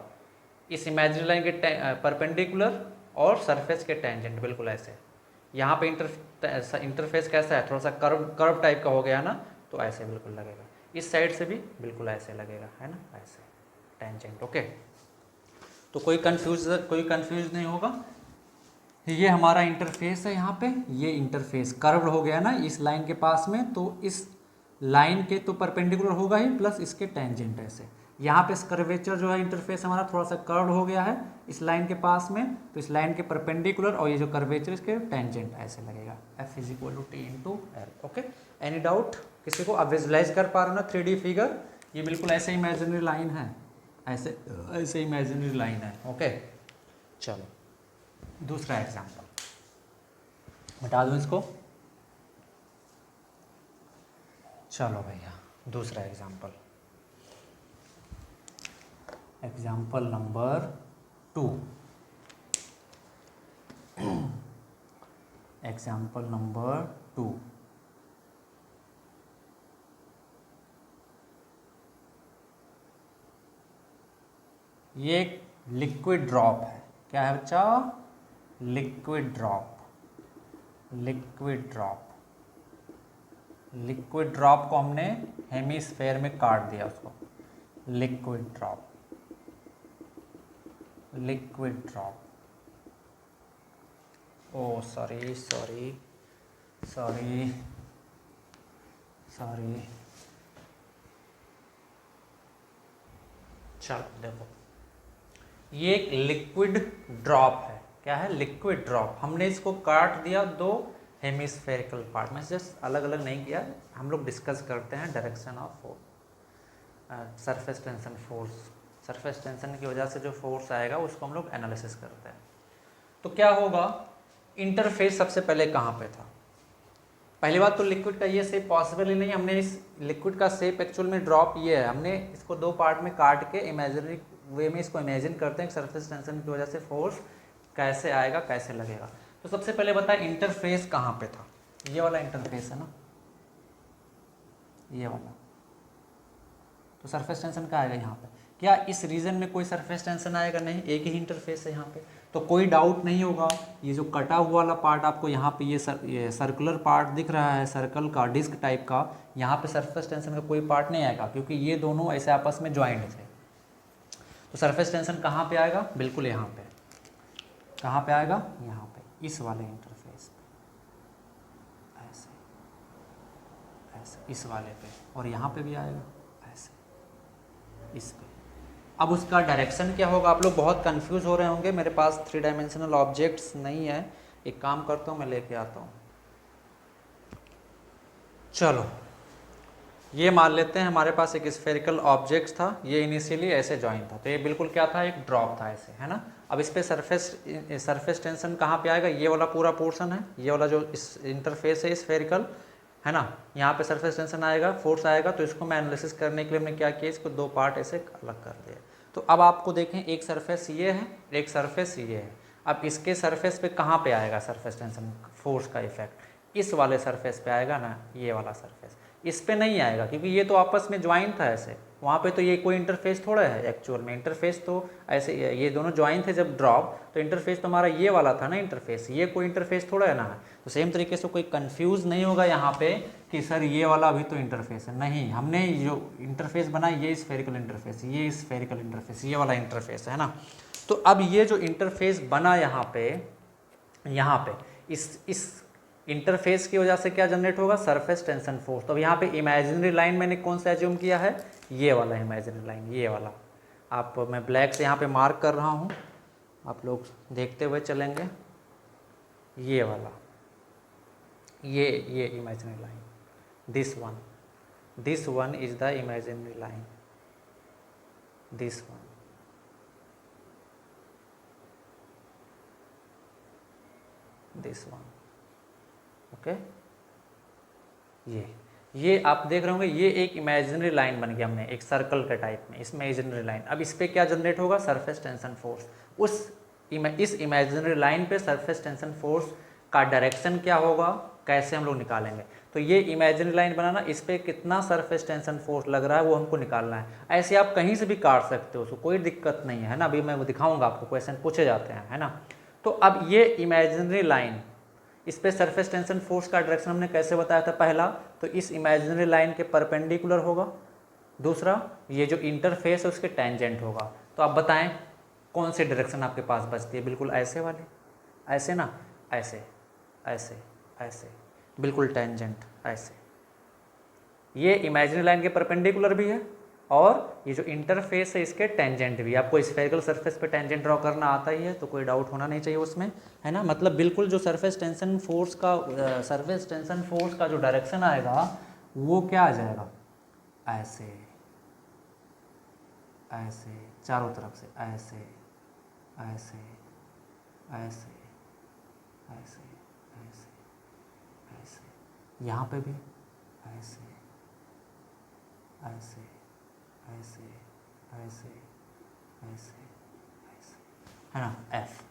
इस इमेजिनरी लाइन के परपेंडिकुलर और सरफेस के टेंजेंट, बिल्कुल ऐसे। यहाँ पे इंटरफेस कैसा है, थोड़ा सा कर्व टाइप का हो गया ना, तो ऐसे बिल्कुल लगेगा। इस साइड से भी बिल्कुल ऐसे लगेगा, है ना, ऐसे टेंजेंट। ओके, तो कोई कंफ्यूज नहीं होगा। ये हमारा इंटरफेस है, यहाँ पे ये इंटरफेस कर्व्ड हो गया ना इस लाइन के पास में, तो इस लाइन के तो परपेंडिकुलर होगा ही, प्लस इसके टेंजेंट ऐसे। यहाँ पे कर्वेचर जो है इंटरफेस हमारा थोड़ा सा कर्व हो गया है इस लाइन के पास में, तो इस लाइन के परपेंडिकुलर और ये जो कर्वेचर इसके टेंजेंट ऐसे लगेगा, F is equal to T into L. Okay, any doubt किसी को? आप विजुलाइज कर पा रहे हो ना 3D फिगर? ये बिल्कुल ऐसे इमेजिनरी लाइन है, ऐसे ऐसे इमेजिनरी लाइन है। ओके चलो दूसरा एग्जाम्पल बता दूँ इसको। चलो भैया दूसरा example, example number 2, example number 2। ये एक लिक्विड ड्रॉप है, क्या है बच्चा? Liquid drop, liquid drop. Liquid drop को हमने हेमिस्फेयर में काट दिया उसको, लिक्विड ड्रॉप, लिक्विड ड्रॉप। ओ सॉरी सॉरी सॉरी सॉरी, चलो देखो ये एक लिक्विड ड्रॉप है, क्या है? Liquid drop. हमने इसको काट दिया दो हेमिस्फेरिकल पार्ट में, जस्ट अलग अलग नहीं किया, हम लोग डिस्कस करते हैं direction of force, surface tension force. Surface tension की वजह से जो फोर्स आएगा उसको हम लोग एनालिसिस करते हैं। तो क्या होगा, इंटरफेस सबसे पहले कहाँ पे था? पहली बात तो लिक्विड का ये शेप पॉसिबल ही नहीं, हमने इस लिक्विड का शेप एक्चुअल में ड्रॉप ये है, हमने इसको दो पार्ट में काट के इमेजिनरी वे में इसको इमेजिन करते हैं सरफेस टेंशन की वजह से फोर्स कैसे आएगा, कैसे लगेगा। तो सबसे पहले बताएं इंटरफेस कहाँ पे था? ये वाला इंटरफेस है ना, ये वाला। तो सरफेस टेंशन का आएगा यहाँ पे। क्या इस रीजन में कोई सरफेस टेंशन आएगा? नहीं, एक ही इंटरफेस है यहाँ पे, तो कोई डाउट नहीं होगा। ये जो कटा हुआ वाला पार्ट आपको यहाँ पे ये सर्कुलर पार्ट दिख रहा है, सर्कल का डिस्क टाइप का, यहाँ पे सरफेस टेंशन का कोई पार्ट नहीं आएगा क्योंकि ये दोनों ऐसे आपस में ज्वाइंट थे। तो सरफेस टेंशन कहाँ पे आएगा? बिल्कुल यहाँ पे। कहाँ पे आएगा? यहाँ पे, इस वाले इंटरफेस पे, ऐसे ऐसे इस वाले पे, और यहाँ पे भी आएगा ऐसे इस पे। अब उसका डायरेक्शन क्या होगा? आप लोग बहुत कंफ्यूज हो रहे होंगे, मेरे पास 3 डायमेंशनल ऑब्जेक्ट्स नहीं है, एक काम करता हूँ मैं लेके आता हूँ। चलो ये मान लेते हैं हमारे पास एक स्फेरिकल ऑब्जेक्ट था, ये इनिशियली ऐसे जॉइन था, तो ये बिल्कुल क्या था? एक ड्रॉप था ऐसे, है ना। अब इस पे सरफेस टेंशन कहाँ पे आएगा? ये वाला पूरा पोर्शन है, ये वाला जो इस इंटरफेस है स्फेरिकल, है ना, यहाँ पे सरफेस टेंशन आएगा, फोर्स आएगा। तो इसको मैं एनालिसिस करने के लिए हमने क्या किया, इसको दो पार्ट ऐसे अलग कर दिया। तो अब आपको देखें, एक सरफेस ये है, एक सरफेस ये है। अब इसके सरफेस पे कहाँ पे आएगा सरफेस टेंशन फोर्स का इफेक्ट? इस वाले सरफेस पे आएगा ना, ये वाला सरफेस। इस पे नहीं आएगा क्योंकि ये तो आपस में ज्वाइन था ऐसे, वहाँ पे तो ये कोई इंटरफेस थोड़ा है एक्चुअल में। इंटरफेस तो ऐसे ये दोनों ज्वाइन थे जब ड्रॉप, तो इंटरफेस तो हमारा ये वाला था ना इंटरफेस, ये कोई इंटरफेस थोड़ा है ना। तो सेम तरीके से कोई कंफ्यूज नहीं होगा यहाँ पे कि सर ये वाला भी तो इंटरफेस है। नहीं, हमने जो इंटरफेस बनाया ये स्फेरिकल इंटरफेस, ये स्फेरिकल इंटरफेस, ये वाला इंटरफेस है ना। तो अब ये जो इंटरफेस बना यहाँ पे इस इंटरफेस की वजह से क्या जनरेट होगा? Surface tension force. तो अब यहाँ पे इमेजिनरी लाइन मैंने कौन सा एज्यूम किया है? ये वाला इमेजिनरी लाइन, ये वाला। आप मैं ब्लैक से यहाँ पे मार्क कर रहा हूँ, आप लोग देखते हुए चलेंगे। ये वाला, ये imaginary line, this one is the imaginary line, this one, this one. Okay, ये आप देख रहे होंगे, ये एक इमेजिनरी लाइन बन गया हमने एक सर्कल के टाइप में, इसमें इमेजिनरी लाइन। अब इस पर क्या जनरेट होगा? Surface tension force. इस इमेजिनरी लाइन पे सरफेस टेंशन फोर्स का डायरेक्शन क्या होगा, कैसे हम लोग निकालेंगे? तो ये इमेजिनरी लाइन बनाना, इस पर कितना सरफेस टेंशन फोर्स लग रहा है वो हमको निकालना है। ऐसे आप कहीं से भी काट सकते हो, उसको कोई दिक्कत नहीं है ना। अभी मैं वो दिखाऊंगा आपको, क्वेश्चन पूछे जाते हैं, है ना। तो अब ये इमेजिनरी लाइन, इस पे सरफेस टेंशन फोर्स का डायरेक्शन हमने कैसे बताया था? पहला तो इस इमेजिनरी लाइन के परपेंडिकुलर होगा, दूसरा ये जो इंटरफेस है उसके टेंजेंट होगा। तो आप बताएं कौन सी डायरेक्शन आपके पास बचती है? बिल्कुल ऐसे वाली, ऐसे ना, ऐसे ऐसे ऐसे, बिल्कुल टेंजेंट ऐसे। ये इमेजिनरी लाइन के परपेंडिकुलर भी है और ये जो इंटरफेस है इसके टेंजेंट भी। आपको स्फेरिकल सरफेस पे टेंजेंट ड्रॉ करना आता ही है, तो कोई डाउट होना नहीं चाहिए उसमें, है ना। मतलब बिल्कुल जो सरफेस टेंशन फोर्स का जो डायरेक्शन आएगा वो क्या आ जाएगा, ऐसे ऐसे चारों तरफ से, ऐसे ऐसे ऐसे ऐसे ऐसे ऐसे, यहाँ पे भी ऐसे ऐसे ऐसे ऐसे ऐसे ऐसे, है ना, F।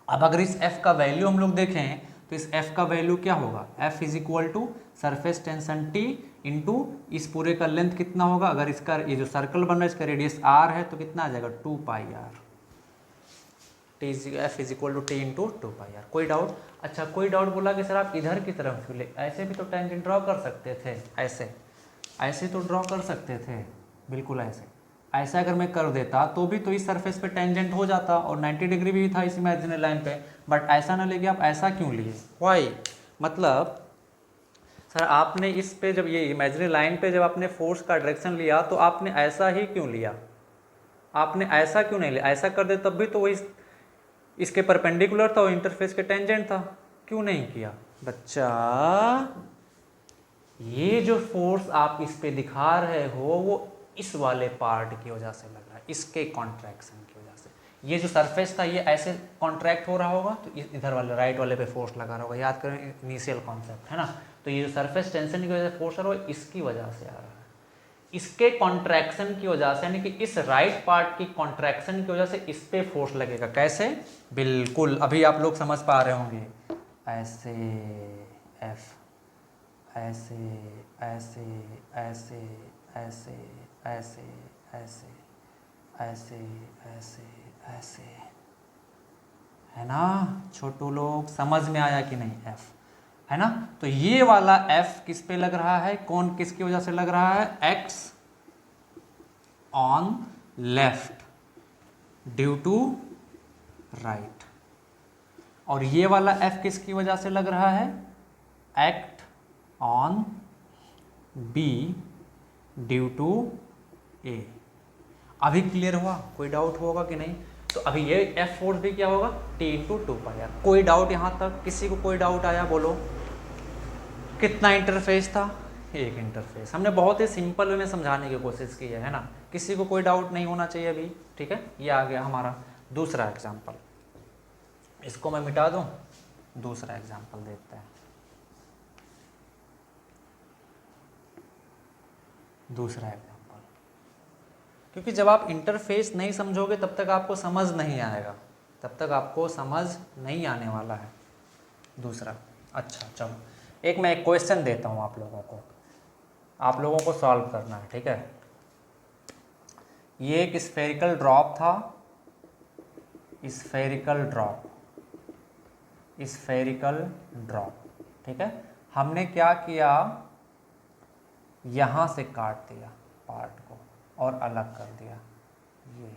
अब अगर इस F का वैल्यू हम लोग देखें तो इस F का वैल्यू क्या होगा, F is equal to surface tension T into इस पूरे का लेंथ कितना होगा, अगर इसका ये जो सर्कल बन रहा है इसका रेडियस R है तो कितना आ जाएगा 2 pi R। F is equal to T into 2 pi R। कोई डाउट? अच्छा, कोई डाउट बोला कि सर आप इधर की तरफ ले, ऐसे भी तो टेंजेंट ड्रॉ कर सकते थे, ऐसे तो ड्रॉ कर सकते थे, बिल्कुल ऐसा अगर मैं कर देता तो भी तो इस सरफेस पे टेंजेंट हो जाता और 90 डिग्री भी था इस इमेजिनरी लाइन पे, बट ऐसा ना लेके आप ऐसा क्यों लिए, वाई? मतलब सर आपने इस पे जब ये इमेजिनरी लाइन पे जब आपने फोर्स का डायरेक्शन लिया तो आपने ऐसा ही क्यों लिया, आपने ऐसा क्यों नहीं लिया? ऐसा कर दे तब भी तो वही इसके परपेंडिकुलर था, वो इंटरफेस के टेंजेंट था, क्यों नहीं किया बच्चा? ये जो फोर्स आप इस पे दिखा रहे हो वो इस वाले पार्ट की वजह से लग रहा है, इसके कॉन्ट्रैक्शन की वजह से। ये जो सरफेस था ये ऐसे कॉन्ट्रैक्ट हो रहा होगा तो इधर वाले राइट वाले पे फोर्स लगा रहा होगा, याद करें इनिशियल कॉन्सेप्ट, है ना। तो ये जो सरफेस टेंशन की वजह से फोर्स आ रहा है इसकी वजह से आ रहा है, इसके कॉन्ट्रैक्शन की वजह से, यानी कि इस राइट पार्ट की कॉन्ट्रैक्शन की वजह से इस पे फोर्स लगेगा। कैसे? बिल्कुल अभी आप लोग समझ पा रहे होंगे, ऐसे F, ऐसे ऐसे ऐसे ऐसे ऐसे ऐसे ऐसे ऐसे ऐसे, है ना छोटू लोग, समझ में आया कि नहीं? F, है ना। तो ये वाला F किस पे लग रहा है, कौन किसकी वजह से लग रहा है, X on left due to right, और ये वाला F किसकी वजह से लग रहा है, act on B due to A। अभी क्लियर हुआ? कोई डाउट होगा कि नहीं? तो अभी ये F फोर्स भी क्या होगा, T इंटू 2 पाई R। कोई डाउट यहाँ तक? किसी को कोई डाउट आया? बोलो। कितना इंटरफेस था? एक इंटरफेस। हमने बहुत ही सिंपल वे में समझाने की कोशिश की है ना, किसी को कोई डाउट नहीं होना चाहिए अभी, ठीक है। ये आ गया हमारा दूसरा एग्जाम्पल, इसको मैं मिटा दूं, दूसरा एग्जाम्पल देखते हैं। दूसरा एग्जाम्पल, क्योंकि जब आप इंटरफेस नहीं समझोगे तब तक आपको समझ नहीं आएगा, तब तक आपको समझ नहीं आने वाला है। दूसरा, अच्छा चलो एक मैं एक क्वेश्चन देता हूँ आप लोगों को सॉल्व करना है, ठीक है। ये एक स्फेरिकल ड्रॉप था, स्फेरिकल ड्रॉप, ठीक है। हमने क्या किया, यहाँ से काट दिया पार्ट को और अलग कर दिया, ये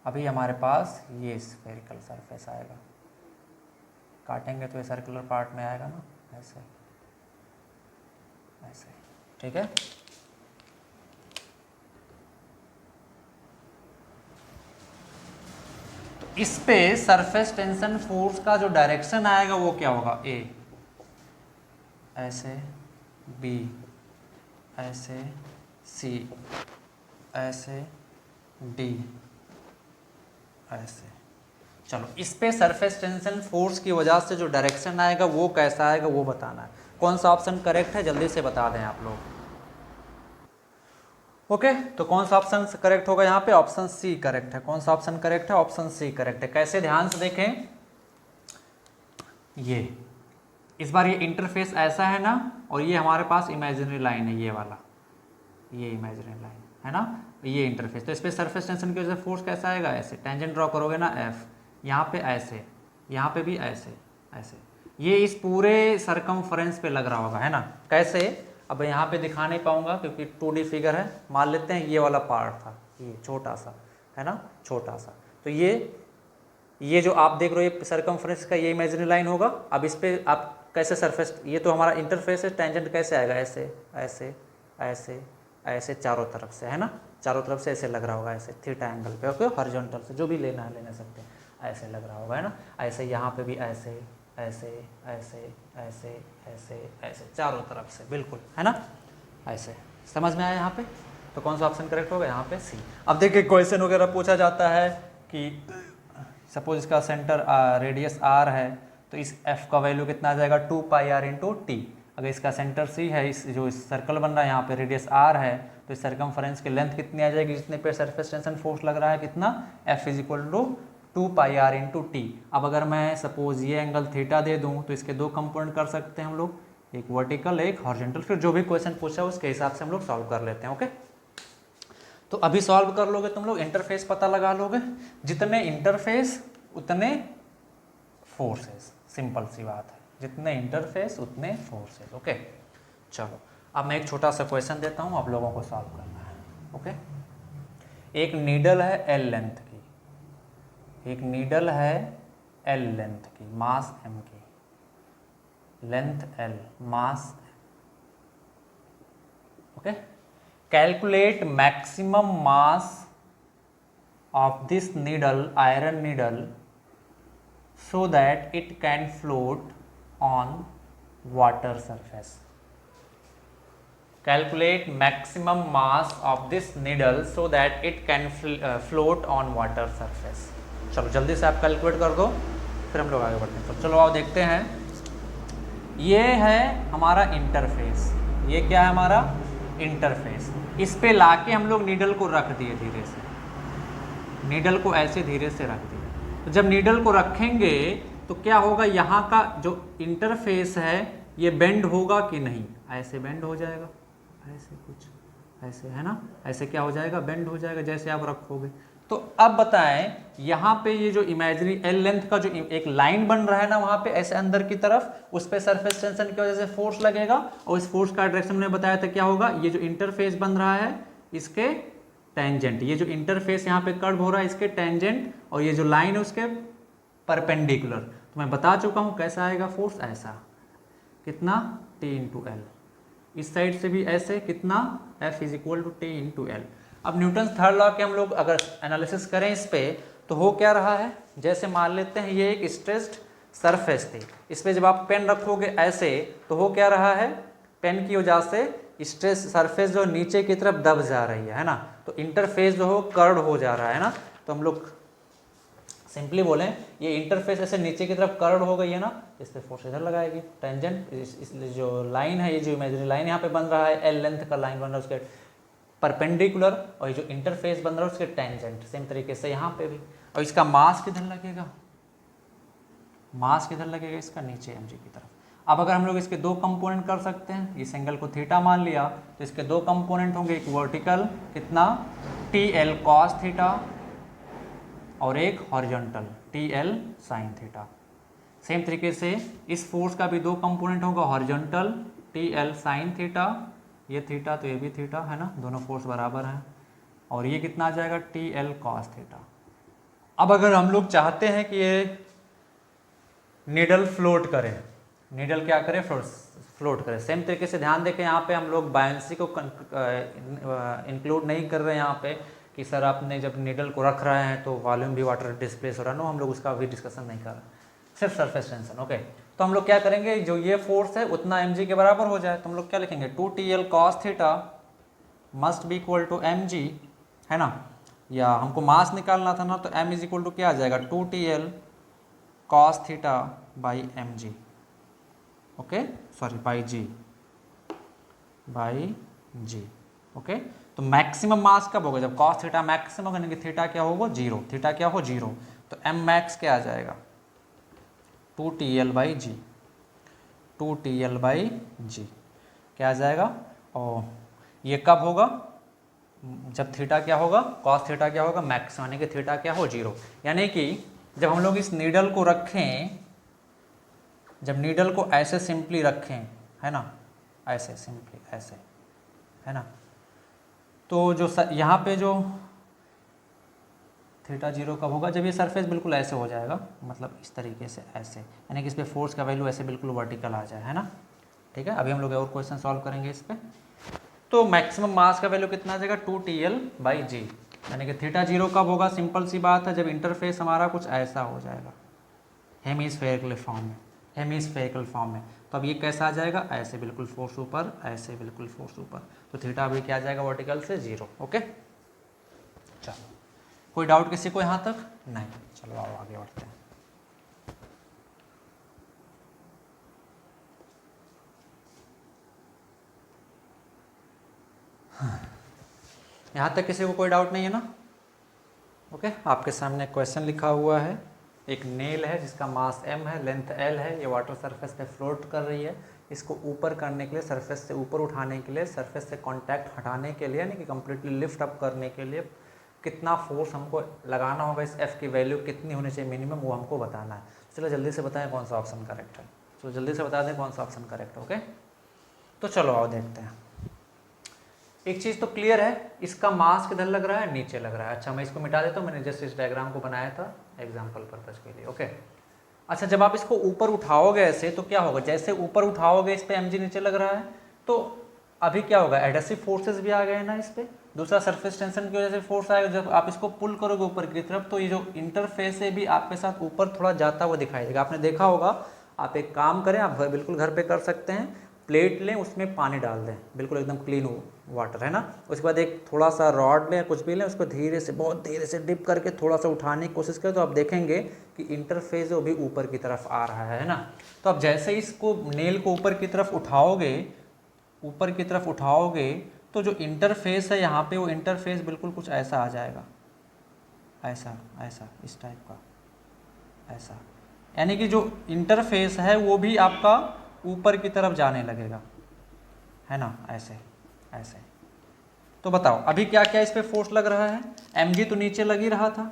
अभी हमारे पास ये स्फेरिकल सरफेस आएगा, काटेंगे तो ये सर्कुलर पार्ट में आएगा ना, ऐसे ऐसे, ठीक है। इस पे सरफेस टेंशन फोर्स का जो डायरेक्शन आएगा वो क्या होगा, A ऐसे, B ऐसे, C ऐसे, D ऐसे। चलो इस पे सरफेस टेंशन फोर्स की वजह से जो डायरेक्शन आएगा वो कैसा आएगा वो बताना है। कौन सा ऑप्शन करेक्ट है जल्दी से बता दें आप लोग। ओके, तो कौन सा ऑप्शन करेक्ट होगा यहाँ पे, ऑप्शन सी करेक्ट है। कौन सा ऑप्शन करेक्ट है, ऑप्शन सी करेक्ट है। कैसे, ध्यान से देखें, ये इस बार ये इंटरफेस ऐसा है ना, और ये हमारे पास इमेजिनरी लाइन है, ये वाला, ये इमेजिनरी लाइन है ना, ये इंटरफेस। तो इस पर सरफेस टेंशन की वजह से फोर्स कैसा आएगा, ऐसे टेंजेंट ड्रॉ करोगे ना F, यहाँ पे ऐसे, यहाँ पे भी ऐसे ऐसे, ये इस पूरे सरकमफ्रेंस पे लग रहा होगा, है ना। कैसे, अब यहाँ पे दिखा नहीं पाऊंगा क्योंकि 2D फिगर है। मान लेते हैं ये वाला पार्ट था, ये छोटा सा है ना, छोटा सा, तो ये जो आप देख रहे हो ये सरकमफ्रेंस का ये इमेजिनरी लाइन होगा। अब इस पे आप कैसे सरफेस, ये तो हमारा इंटरफेस है, टेंजेंट कैसे आएगा, ऐसे ऐसे ऐसे ऐसे चारों तरफ से, है ना, चारों तरफ से ऐसे लग रहा होगा, ऐसे थीटा एंगल पे, ओके, हॉरिजॉन्टल से जो भी लेना है लेना सकते हैं, ऐसे लग रहा होगा, है ना। ऐसे यहाँ पे भी ऐसे ऐसे ऐसे ऐसे ऐसे ऐसे चारों तरफ से, बिल्कुल, है ना, ऐसे। समझ में आया यहाँ पे? तो कौन सा ऑप्शन करेक्ट होगा यहाँ पे? सी। अब देखिए क्वेश्चन वगैरह पूछा जाता है कि सपोज इसका सेंटर रेडियस आर है, तो इस एफ का वैल्यू कितना आ जाएगा, 2 पाई आर इंटू टी। अगर इसका सेंटर सी है, इस जो इस सर्कल बन रहा है यहाँ पे रेडियस आर है, तो इस सर्कमफरेंस की लेंथ कितनी आ जाएगी, जितने पे सरफेस टेंशन फोर्स लग रहा है, कितना, F is equal to 2 pi R into T. अब अगर मैं सपोज ये एंगल थीटा दे दूँ तो इसके दो कंपोनेंट कर सकते हैं हम लोग, एक वर्टिकल एक हॉरिजॉन्टल। फिर जो भी क्वेश्चन पूछा उसके हिसाब से हम लोग सॉल्व कर लेते हैं, ओके। तो अभी सॉल्व कर लोगे तुम लोग, इंटरफेस पता लगा लोगे, जितने इंटरफेस उतने फोर्सेस, सिंपल सी बात है, जितने इंटरफेस उतने फोर्सेस, ओके। चलो अब मैं एक छोटा सा क्वेश्चन देता हूँ, आप लोगों को सॉल्व करना है, ओके। एक नीडल है एल लेंथ की, एक नीडल है एल लेंथ की, मास एम की, length L, mass, okay. Calculate maximum mass of this needle, iron needle, so that it can float on water surface. Calculate maximum mass of this needle so that it can float on water surface. चलो जल्दी से आप calculate कर दो, फिर हम लोग आगे बढ़ते हैं। तो चलो आओ देखते हैं। ये है हमारा इंटरफेस, ये क्या है हमारा इंटरफेस। इस पे लाके हम लोग नीडल को रख दिए, धीरे से नीडल को ऐसे धीरे से रख दिए। तो जब नीडल को रखेंगे तो क्या होगा, यहाँ का जो इंटरफेस है ये बेंड होगा कि नहीं, ऐसे बेंड हो जाएगा, ऐसे कुछ ऐसे, है ना, ऐसे क्या हो जाएगा, बेंड हो जाएगा जैसे आप रखोगे। तो अब बताएं, यहाँ पे ये जो इमेजिनरी एल लेंथ का जो एक लाइन बन रहा है ना, वहाँ पे ऐसे अंदर की तरफ, उस पर सरफेस टेंशन की वजह से फोर्स लगेगा, और इस फोर्स का डायरेक्शन मैंने बताया था क्या होगा, ये जो इंटरफेस बन रहा है इसके टेंजेंट, ये जो इंटरफेस यहाँ पे कर्व हो रहा है इसके टेंजेंट, और ये जो लाइन है उसके परपेंडिकुलर। तो मैं बता चुका हूँ कैसा आएगा फोर्स, ऐसा, कितना, T इंटू एल। इस साइड से भी ऐसे, कितना, F is equal to T into L. अब न्यूटन थर्ड लॉ के हम लोग अगर एनालिसिस करें इस पे, तो हो क्या रहा है, जैसे मान लेते हैं ये एक स्ट्रेस्ड सरफेस थी, इस पर जब आप पेन रखोगे ऐसे, तो हो क्या रहा है, पेन की वजह से स्ट्रेस सरफेस जो नीचे की तरफ दब जा रही है ना, तो इंटरफेस जो हो कर्व हो जा रहा है ना। तो हम लोग सिंपली बोलें, ये इंटरफेस ऐसे नीचे की तरफ कर्व हो गई है ना, इस पर फोर्स इधर लगाएगी, टेंजेंट इस जो लाइन है, ये जो इमेजिनरी लाइन यहाँ पे बन रहा है, एल लेंथ का लाइन बन रहा है उसके परपेंडिकुलर, और ये जो इंटरफेस बन रहा है उसके टेंजेंट, सेम तरीके से यहाँ पे भी। और इसका मास किधर लगेगा, मास किधर लगेगा इसका, नीचे mg की तरफ। अब अगर हम लोग इसके दो कंपोनेंट कर सकते हैं, इस एंगल को थीटा मान लिया, तो इसके दो कंपोनेंट होंगे, एक वर्टिकल कितना, TL cos थीटा, और एक horizontal TL sin theta. Same तरीके से इस फोर्स का भी दो कंपोनेंट होगा, हॉरिजॉन्टल TL sin थीटा, ये थीटा तो ये भी थीटा, है ना, दोनों फोर्स बराबर हैं, और ये कितना आ जाएगा, TL cos थीटा। अब अगर हम लोग चाहते हैं कि ये नीडल फ्लोट करे, नीडल क्या करे, फ्लोट करे, सेम तरीके से ध्यान दें कि यहाँ पे हम लोग बायंसी को इंक्लूड नहीं कर रहे हैं यहाँ पे, कि सर आपने जब नीडल को रख रहे हैं तो वॉल्यूम भी वाटर डिस्प्लेस हो रहा है, नो, हम लोग उसका भी डिस्कशन नहीं कर रहे, सिर्फ सरफेस टेंशन, ओके। तो हम लोग क्या करेंगे, जो ये फोर्स है उतना mg के बराबर हो जाए, तो हम लोग क्या लिखेंगे, 2TL cos theta must be equal to mg, है ना, या हमको मास निकालना था ना, तो m इज इक्वल टू क्या आ जाएगा, 2TL cos theta by mg, okay, sorry by g, okay. तो मैक्सिमम मास कब होगा, जब cos थीटा मैक्सिमम होगा, यानी कि थीटा क्या होगा, जीरो, थीटा क्या हो, जीरो, तो m मैक्स क्या आ जाएगा, 2TL by ji, 2TL by जी क्या आ जाएगा। और ये कब होगा, जब थीटा क्या होगा, cos थीटा क्या होगा, मैक्स, यानी कि थीटा क्या हो, जीरो। यानी कि जब हम लोग इस नीडल को रखें, जब नीडल को ऐसे सिंपली रखें, है ना, ऐसे सिंपली ऐसे, है ना, तो जो यहाँ पे जो थीटा जीरो कब होगा, जब ये सरफेस बिल्कुल ऐसे हो जाएगा, मतलब इस तरीके से ऐसे, यानी कि इस पर फोर्स का वैल्यू ऐसे बिल्कुल वर्टिकल आ जाए, है ना। ठीक है, अभी हम लोग और क्वेश्चन सॉल्व करेंगे इस पर। तो मैक्सिमम मास का वैल्यू कितना आ जाएगा 2TL/g, यानी कि थीटा 0 कब होगा, सिंपल सी बात है, जब इंटरफेस हमारा कुछ ऐसा हो जाएगा हेमिस्फेरिकल फॉर्म में, हेमिस्फेरिकल फॉर्म में। तो अब ये कैसा आ जाएगा, ऐसे बिल्कुल फोर्स ऊपर, ऐसे बिल्कुल फोर्स ऊपर, तो थीटा अभी क्या आ जाएगा वर्टिकल से 0। ओके, चलो कोई डाउट किसी को यहाँ तक? नहीं, चलो आओ आगे बढ़ते हैं। यहाँ तक किसी को कोई डाउट नहीं है ना? ओके, आपके सामने क्वेश्चन लिखा हुआ है, एक नेल है जिसका मास m है, लेंथ l है, ये वाटर सरफेस पे फ्लोट कर रही है। इसको ऊपर करने के लिए, सरफेस से ऊपर उठाने के लिए, सरफेस से कांटेक्ट हटाने के लिए, यानी कि कम्प्लीटली लिफ्ट अप करने के लिए कितना फोर्स हमको लगाना होगा, इस f की वैल्यू कितनी होनी चाहिए मिनिमम, वो हमको बताना है। चलो जल्दी से बताएं कौन सा ऑप्शन करेक्ट है, चलो जल्दी से बता दें कौन सा ऑप्शन करेक्ट है। ओके, तो चलो आओ देखते हैं। एक चीज़ तो क्लियर है, इसका मास किधर लग रहा है, नीचे लग रहा है। अच्छा मैं इसको मिटा देता हूँ, मैंने जस्ट इस डायग्राम को बनाया था एग्जाम्पल पर्पज के लिए। ओके, अच्छा जब आप इसको ऊपर उठाओगे ऐसे तो क्या होगा, जैसे ऊपर उठाओगे इस पे mg नीचे लग रहा है, तो अभी क्या होगा, एडहेसिव फोर्सेस भी आ गए ना इस पे। दूसरा सरफेस टेंशन की वजह से फोर्स आएगा, जब आप इसको पुल करोगे ऊपर की तरफ तो ये जो इंटरफेस है भी आपके साथ ऊपर थोड़ा जाता हुआ दिखाई देगा। आपने देखा होगा, आप एक काम करें, आप बिल्कुल घर पे कर सकते हैं, प्लेट लें, उसमें पानी डाल दें, बिल्कुल एकदम क्लीन वाटर है ना, उसके बाद एक थोड़ा सा रॉड लें या कुछ भी लें, उसको धीरे से, बहुत धीरे से डिप करके थोड़ा सा उठाने की कोशिश करें, तो आप देखेंगे कि इंटरफेस वो भी ऊपर की तरफ आ रहा है ना। तो अब जैसे इसको नेल को ऊपर की तरफ उठाओगे, ऊपर की तरफ उठाओगे, तो जो इंटरफेस है यहाँ पे, वो इंटरफेस बिल्कुल कुछ ऐसा आ जाएगा, ऐसा ऐसा इस टाइप का, ऐसा, यानी कि जो इंटरफेस है वो भी आपका ऊपर की तरफ जाने लगेगा, है ना, ऐसे ऐसे। तो बताओ अभी क्या क्या इस पे फोर्स लग रहा है, mg तो नीचे लग ही रहा था,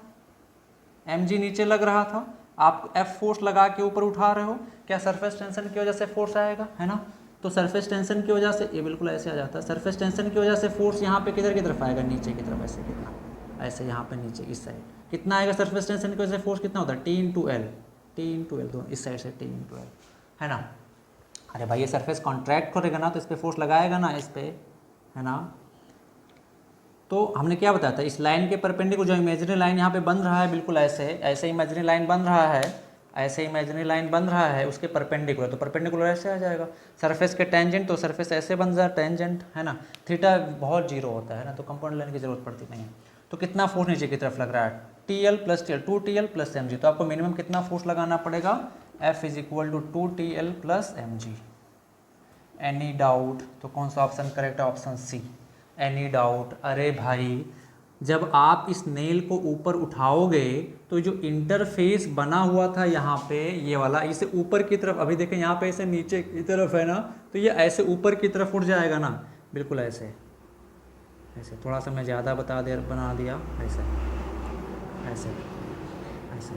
mg नीचे लग रहा था, आप F फोर्स लगा के ऊपर उठा रहे हो, क्या सरफेस टेंशन की वजह से फोर्स आएगा, है ना। तो सरफेस टेंशन की वजह से ये बिल्कुल ऐसे आ जाता है, सरफेस टेंशन की वजह से फोर्स यहाँ पे किधर की तरफ आएगा, नीचे की तरफ, ऐसे कितना, ऐसे यहाँ पे नीचे इस साइड कितना आएगा, सरफेस टेंशन की वजह से फोर्स कितना होता है, T/L, दोनों इस साइड से T/L, है ना। अरे भाई ये सरफेस कॉन्ट्रैक्ट करेगा ना तो इस पर फोर्स लगाएगा ना, इस पर, है ना। तो हमने क्या बताया था, इस लाइन के परपेंडिकुलर जो इमेजिनरी लाइन यहाँ पे बन रहा है, बिल्कुल ऐसे ऐसे इमेजिनरी लाइन बन रहा है, ऐसे इमेजिनरी लाइन बन रहा है उसके परपेंडिकुलर, तो परपेंडिकुलर ऐसे आ जाएगा। सरफेस के टेंजेंट, तो सरफेस ऐसे बन जाए टेंजेंट, है ना। थीटा बहुत जीरो होता है ना, तो कंपाउंड लाइन की जरूरत पड़ती नहीं है। तो कितना फोर्स नीचे की तरफ लग रहा है, TL+TL, 2TL+mg। तो आपको मिनिमम कितना फोर्स लगाना पड़ेगा, F = 2TL+mg। Any doubt? तो कौन सा ऑप्शन करेक्ट है, ऑप्शन सी, एनी डाउट। अरे भाई जब आप इस नेल को ऊपर उठाओगे तो जो इंटरफेस बना हुआ था यहाँ पे, ये वाला, इसे ऊपर की तरफ, अभी देखें यहाँ पे ऐसे नीचे की तरफ है ना, तो ये ऐसे ऊपर की तरफ उठ जाएगा ना, बिल्कुल ऐसे ऐसे, थोड़ा सा मैं ज़्यादा बना दिया, ऐसे ऐसे ऐसे,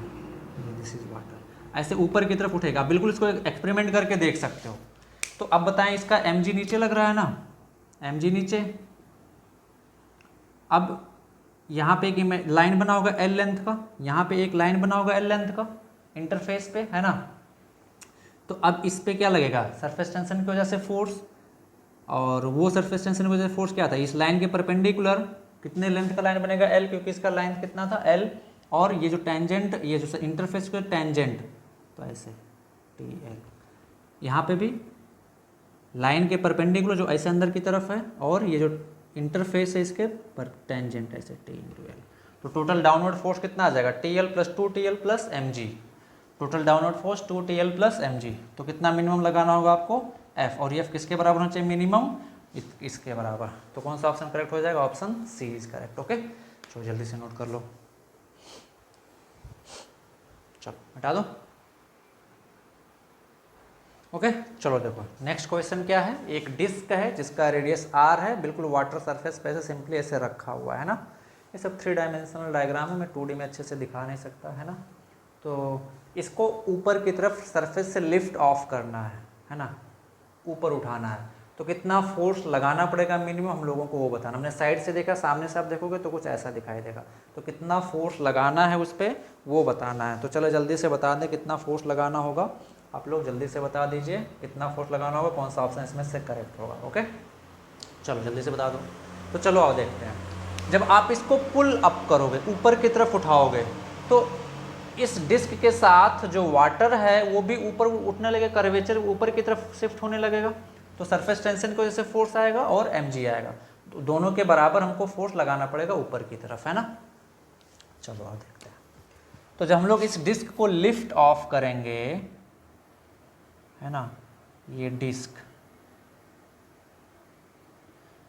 दिस इज वाटर, ऐसे ऊपर की तरफ उठेगा। बिल्कुल इसको एक्सपेरिमेंट करके देख सकते हो। तो अब बताएं, इसका mg नीचे लग रहा है ना, mg नीचे। अब यहाँ पे एक लाइन बना होगा L लेंथ का, यहाँ पे एक लाइन बना होगा L लेंथ का इंटरफेस पे, है ना। तो अब इस पे क्या लगेगा, सरफेस टेंशन की वजह से फोर्स, और वो सरफेस टेंशन की वजह से फोर्स क्या था, इस लाइन के परपेंडिकुलर कितने लेंथ का लाइन बनेगा, L, क्योंकि इसका लाइन कितना था L, और ये जो टेंजेंट, ये जो इंटरफेस का टेंजेंट, तो ऐसे TL, यहाँ पे भी लाइन के परपेंडिकुलर जो ऐसे अंदर की तरफ है, और ये जो इंटरफेस है इसके पर टेंजेंट ऐसे T/L। तो टोटल डाउनवर्ड फोर्स कितना आ जाएगा, TL+2TL+mg, total downward force 2TL+mg। तो कितना मिनिमम लगाना होगा आपको, F, और ये F किसके बराबर होना चाहिए मिनिमम, इसके बराबर। तो कौन सा ऑप्शन करेक्ट हो जाएगा, option C is correct. Okay, चलो जल्दी से नोट कर लो, चलो हटा दो। ओके, चलो देखो नेक्स्ट क्वेश्चन क्या है, एक डिस्क है जिसका रेडियस r है, बिल्कुल वाटर सरफेस पे ऐसे सिंपली ऐसे रखा हुआ है ना। ये सब 3 डायमेंशनल डायग्राम है, मैं 2D में अच्छे से दिखा नहीं सकता, है ना। तो इसको ऊपर की तरफ सरफेस से लिफ्ट ऑफ करना है ना, ऊपर उठाना है। तो कितना फोर्स लगाना पड़ेगा मिनिमम, हम लोगों को वो बताना। हमने साइड से देखा, सामने से आप देखोगे तो कुछ ऐसा दिखाई देगा। तो कितना फोर्स लगाना है उस पर वो बताना है। तो चलो जल्दी से बता दें कितना फोर्स लगाना होगा, आप लोग जल्दी से बता दीजिए कितना फोर्स लगाना होगा, कौन सा ऑप्शन इसमें से करेक्ट होगा। ओके, चलो जल्दी से बता दो। तो चलो आओ देखते हैं। जब आप इसको पुल अप करोगे, ऊपर की तरफ उठाओगे, तो इस डिस्क के साथ जो वाटर है वो भी ऊपर उठने लगेगा, कर्वेचर ऊपर की तरफ शिफ्ट होने लगेगा। तो सरफेस टेंशन की वजह से फोर्स आएगा और mg आएगा। तो दोनों के बराबर हमको फोर्स लगाना पड़ेगा ऊपर की तरफ, है ना। चलो आओ देखते हैं। तो जब हम लोग इस डिस्क को लिफ्ट ऑफ करेंगे, है ना, ये डिस्क,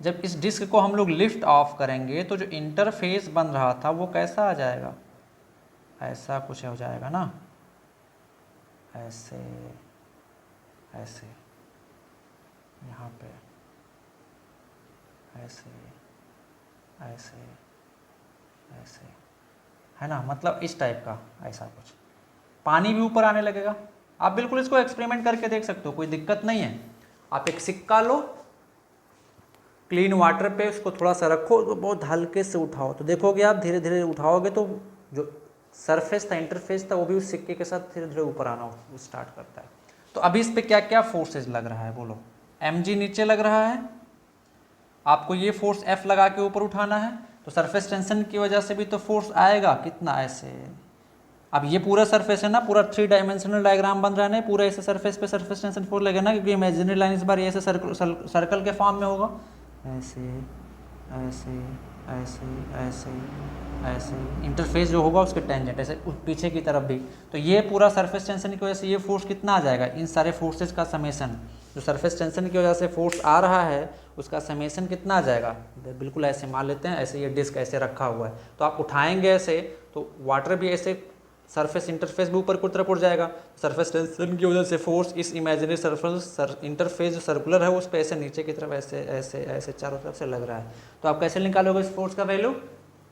जब इस डिस्क को हम लोग लिफ्ट ऑफ करेंगे तो जो इंटरफेस बन रहा था वो कैसा आ जाएगा, ऐसा कुछ हो जाएगा ना, ऐसे ऐसे, यहाँ पे ऐसे ऐसे ऐसे, है ना, मतलब इस टाइप का ऐसा कुछ। पानी भी ऊपर आने लगेगा। आप बिल्कुल इसको एक्सपेरिमेंट करके देख सकते हो, कोई दिक्कत नहीं है। आप एक सिक्का लो, क्लीन वाटर पे उसको थोड़ा सा रखो, तो बहुत हल्के से उठाओ, तो देखोगे आप धीरे धीरे उठाओगे तो जो सरफेस था, इंटरफेस था, वो भी उस सिक्के के साथ धीरे धीरे ऊपर आना स्टार्ट करता है। तो अभी इस पे क्या क्या फोर्सेज लग रहा है बोलो। mg नीचे लग रहा है, आपको ये फोर्स F लगा के ऊपर उठाना है, तो सरफेस टेंशन की वजह से भी तो फोर्स आएगा, कितना, ऐसे। अब ये पूरा सरफेस है ना, पूरा 3 डायमेंशनल डायग्राम बन रहा है ना, पूरा ऐसे सरफेस पे सरफेस टेंशन फोर्स लगेगा ना, क्योंकि इमेजिनरी लाइन इस बार ये ऐसे सर्कल के फॉर्म में होगा, ऐसे ऐसे ऐसे ऐसे ऐसे, इंटरफेस जो होगा उसके टेंजेंट ऐसे पीछे की तरफ भी। तो ये पूरा सरफेस टेंशन की वजह से ये फोर्स कितना आ जाएगा, इन सारे फोर्सेस का समेसन, जो सरफेस टेंशन की वजह से फोर्स आ रहा है उसका समेसन कितना आ जाएगा। बिल्कुल ऐसे मान लेते हैं, ऐसे ये डिस्क ऐसे रखा हुआ है, तो आप उठाएंगे ऐसे तो वाटर भी ऐसे सरफेस इंटरफेस भी ऊपर की तरफ उड़ जाएगा। सरफेस टेंशन की वजह से फोर्स इस इमेजिनरी सरफेस इंटरफेस जो सर्कुलर है उस पर ऐसे नीचे की तरफ ऐसे ऐसे ऐसे चारों तरफ से लग रहा है। तो आप कैसे निकालोगे इस फोर्स का value,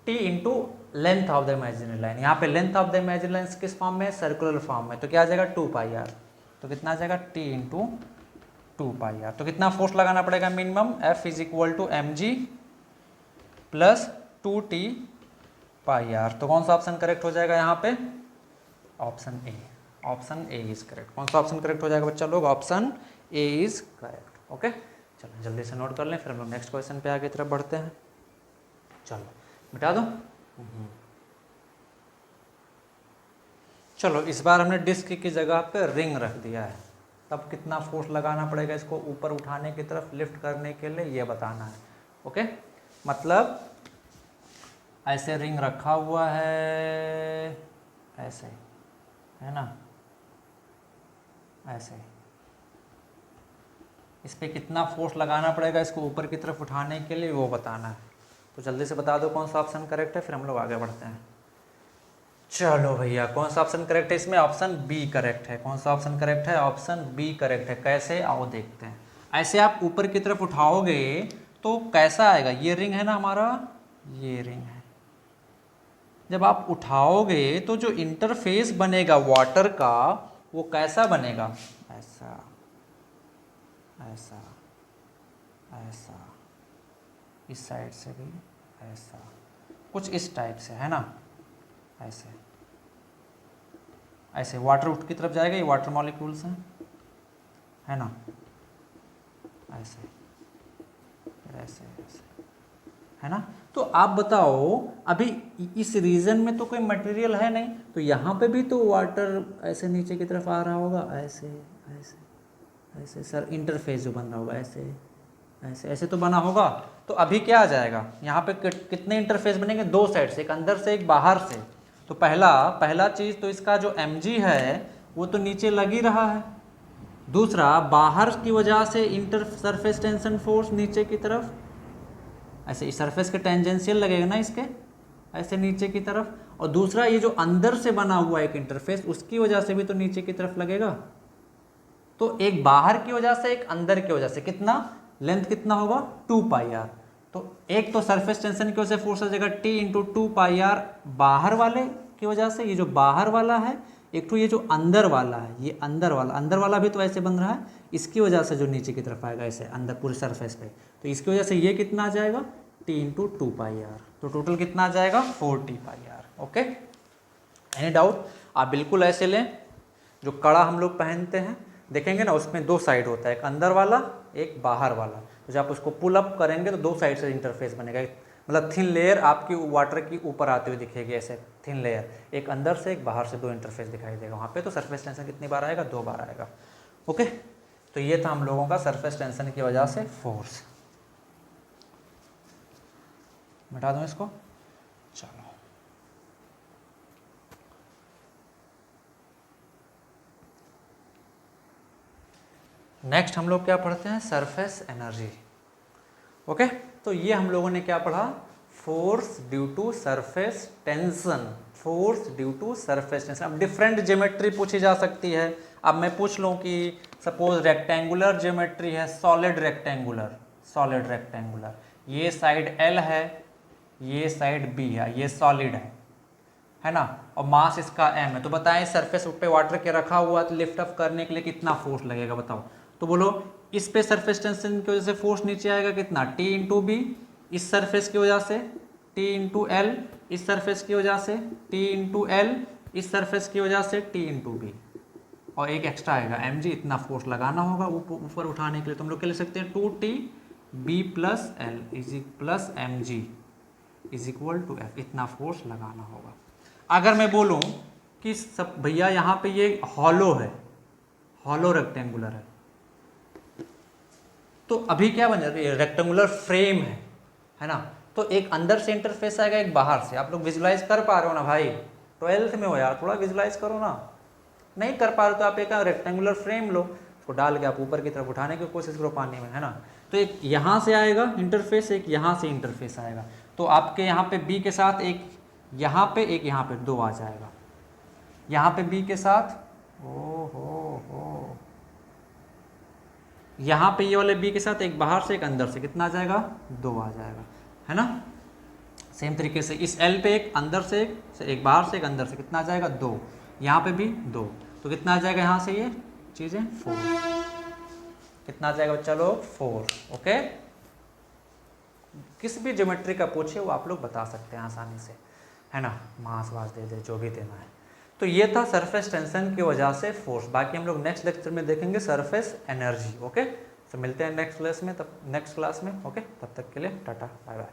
T into length of the imaginary line. यहाँ पे length of the imaginary line किस फॉर्म में है, सर्कुलर फॉर्म में, तो क्या आ जाएगा 2πr। तो कितना आ जाएगा T इंटू 2πr। तो कितना फोर्स लगाना पड़ेगा minimum, F is equal to mg plus 2t/r। तो कौन सा ऑप्शन करेक्ट हो जाएगा यहाँ पे, option A. Option A is correct. कौन सा ऑप्शन करेक्ट हो जाएगा बच्चा लोग, option A is correct. Okay, चलो जल्दी से नोट कर लें, फिर हम लोग नेक्स्ट क्वेश्चन पे आगे तरफ बढ़ते हैं। चलो मिटा दो। चलो इस बार हमने डिस्क की जगह पे रिंग रख दिया है, तब कितना फोर्स लगाना पड़ेगा इसको ऊपर उठाने की तरफ लिफ्ट करने के लिए, ये बताना है। ओके, मतलब ऐसे रिंग रखा हुआ है, ऐसे, है ना, ऐसे, इस पे कितना फोर्स लगाना पड़ेगा इसको ऊपर की तरफ उठाने के लिए, वो बताना है। तो जल्दी से बता दो कौन सा ऑप्शन करेक्ट है, फिर हम लोग आगे बढ़ते हैं। चलो भैया, कौन सा ऑप्शन करेक्ट है इसमें, ऑप्शन बी करेक्ट है। कौन सा ऑप्शन करेक्ट है, ऑप्शन बी करेक्ट है। कैसे, आओ देखते हैं। ऐसे आप ऊपर की तरफ उठाओगे तो कैसा आएगा, ये रिंग है ना हमारा, ये रिंग है। जब आप उठाओगे तो जो इंटरफेस बनेगा वाटर का वो कैसा बनेगा, ऐसा ऐसा ऐसा, इस साइड से भी ऐसा कुछ इस टाइप से, है ना, ऐसे ऐसे वाटर उठ की तरफ जाएगा, ये वाटर मॉलिक्यूल्स हैं, है ना, ऐसे ऐसे ऐसे, है ना। तो आप बताओ, अभी इस रीजन में तो कोई मटेरियल है नहीं, तो यहाँ पे भी तो वाटर ऐसे नीचे की तरफ आ रहा होगा, ऐसे ऐसे ऐसे, सर इंटरफेस जो बन रहा होगा ऐसे ऐसे ऐसे तो बना होगा। तो अभी क्या आ जाएगा, यहाँ पे कितने इंटरफेस बनेंगे, 2 साइड से, एक अंदर से एक बाहर से। तो पहला चीज़ तो इसका जो mg है वो तो नीचे लग ही रहा है। दूसरा, बाहर की वजह से इंटर सरफेस टेंशन फोर्स नीचे की तरफ, ऐसे इस सरफेस के टेंजेंशियल लगेगा ना इसके, ऐसे नीचे की तरफ। और दूसरा, ये जो अंदर से बना हुआ एक इंटरफेस, उसकी वजह से भी तो नीचे की तरफ लगेगा। तो एक बाहर की वजह से, एक अंदर की वजह से, कितना लेंथ कितना होगा, 2πr। तो एक तो सरफेस टेंशन की वजह से फोर्स आ जाएगा T इंटू 2πr बाहर वाले की वजह से, ये जो बाहर वाला है, एक तो ये जो अंदर वाला है, ये अंदर वाला भी तो ऐसे बन रहा है, इसकी वजह से जो नीचे की तरफ आएगा ऐसे अंदर पूरे सरफेस पे, तो इसकी वजह से ये कितना आ जाएगा, T इंटू 2πr। तो टोटल कितना आ जाएगा, 4t/r। Okay, any doubt. आप बिल्कुल ऐसे लें, जो कड़ा हम लोग पहनते हैं देखेंगे ना, उसमें 2 साइड होता है, एक अंदर वाला एक बाहर वाला। तो जब आप उसको पुल अप करेंगे तो दो साइड से इंटरफेस बनेगा, मतलब थिन लेयर आपकी वाटर की ऊपर आते हुए दिखेगी, ऐसे थिन लेयर, एक अंदर से एक बाहर से, दो इंटरफेस दिखाई देगा वहाँ पे। तो सरफेस टेंशन कितनी बार आएगा? 2 बार आएगा। ओके, तो ये था हम लोगों का सरफेस टेंशन की वजह से फोर्स। मिटा दूँ इसको, चलो। नेक्स्ट हम लोग क्या पढ़ते हैं? Surface energy. ओके, तो ये हम लोगों ने क्या पढ़ा? Force due to surface tension, force due to surface tension. अब डिफरेंट ज्योमेट्री पूछी जा सकती है। अब मैं पूछ लूँ कि सपोज रेक्टेंगुलर ज्योमेट्री है, सॉलिड रेक्टेंगुलर, सॉलिड रेक्टेंगुलर, ये साइड L है, ये साइड B है, ये सॉलिड है ना, और मास इसका M है। तो बताएं सरफेस पे वाटर के रखा हुआ, तो लिफ्ट अप करने के लिए कितना फोर्स लगेगा बताओ? तो बोलो इस पे सरफेस टेंशन की वजह से फोर्स नीचे आएगा कितना? T इंटू बी, इस सरफेस की वजह से T इंटू एल, इस सरफेस की वजह से T इंटू एल, इस सरफेस की वजह से T इंटू बी, और एक एक्स्ट्रा आएगा mg। इतना फोर्स लगाना होगा ऊपर उठाने के लिए। तो हम लोग क्या लिख सकते हैं? 2T b plus L plus M G is equal to F. इतना फोर्स लगाना होगा। अगर मैं बोलूँ कि सब भैया यहाँ पे ये हॉलो है, हॉलो रेक्टेंगुलर है, तो अभी क्या बन जाता है? रेक्टेंगुलर फ्रेम है ना, तो एक अंदर से इंटरफेस आएगा, एक बाहर से। आप लोग विजुलाइज कर पा रहे हो ना भाई? 12th में हो यार, थोड़ा विजुलाइज करो ना। नहीं कर पा रहे तो आप एक रेक्टेंगुलर फ्रेम लो, उसको डाल के आप ऊपर की तरफ उठाने की कोशिश करो पानी में, है ना। तो एक यहाँ से आएगा इंटरफेस, एक यहाँ से इंटरफेस आएगा। तो आपके यहाँ पे बी के साथ एक यहाँ पे, एक यहाँ पे, 2 आ जाएगा। यहाँ पे बी के साथ, ओ हो, यहाँ पे ये वाले बी के साथ एक बाहर से एक अंदर से, कितना आ जाएगा? 2 आ जाएगा, है ना। सेम तरीके से इस एल पे एक अंदर से एक बाहर से एक अंदर से, कितना आ जाएगा? 2। यहाँ पे भी 2, तो कितना आ जाएगा यहाँ से? ये चीज़ें 4। कितना आ जाएगा बच्चा लोग? 4। ओके, किस भी ज्योमेट्री का पूछे वो आप लोग बता सकते हैं आसानी से, है ना। मास वास दे दे, जो भी देना है। तो ये था सरफेस टेंशन की वजह से फोर्स। बाकी हम लोग नेक्स्ट लेक्चर में देखेंगे सरफेस एनर्जी। ओके, तो मिलते हैं नेक्स्ट क्लास में, तब नेक्स्ट क्लास में। ओके, तब तक के लिए टाटा बाय बाय।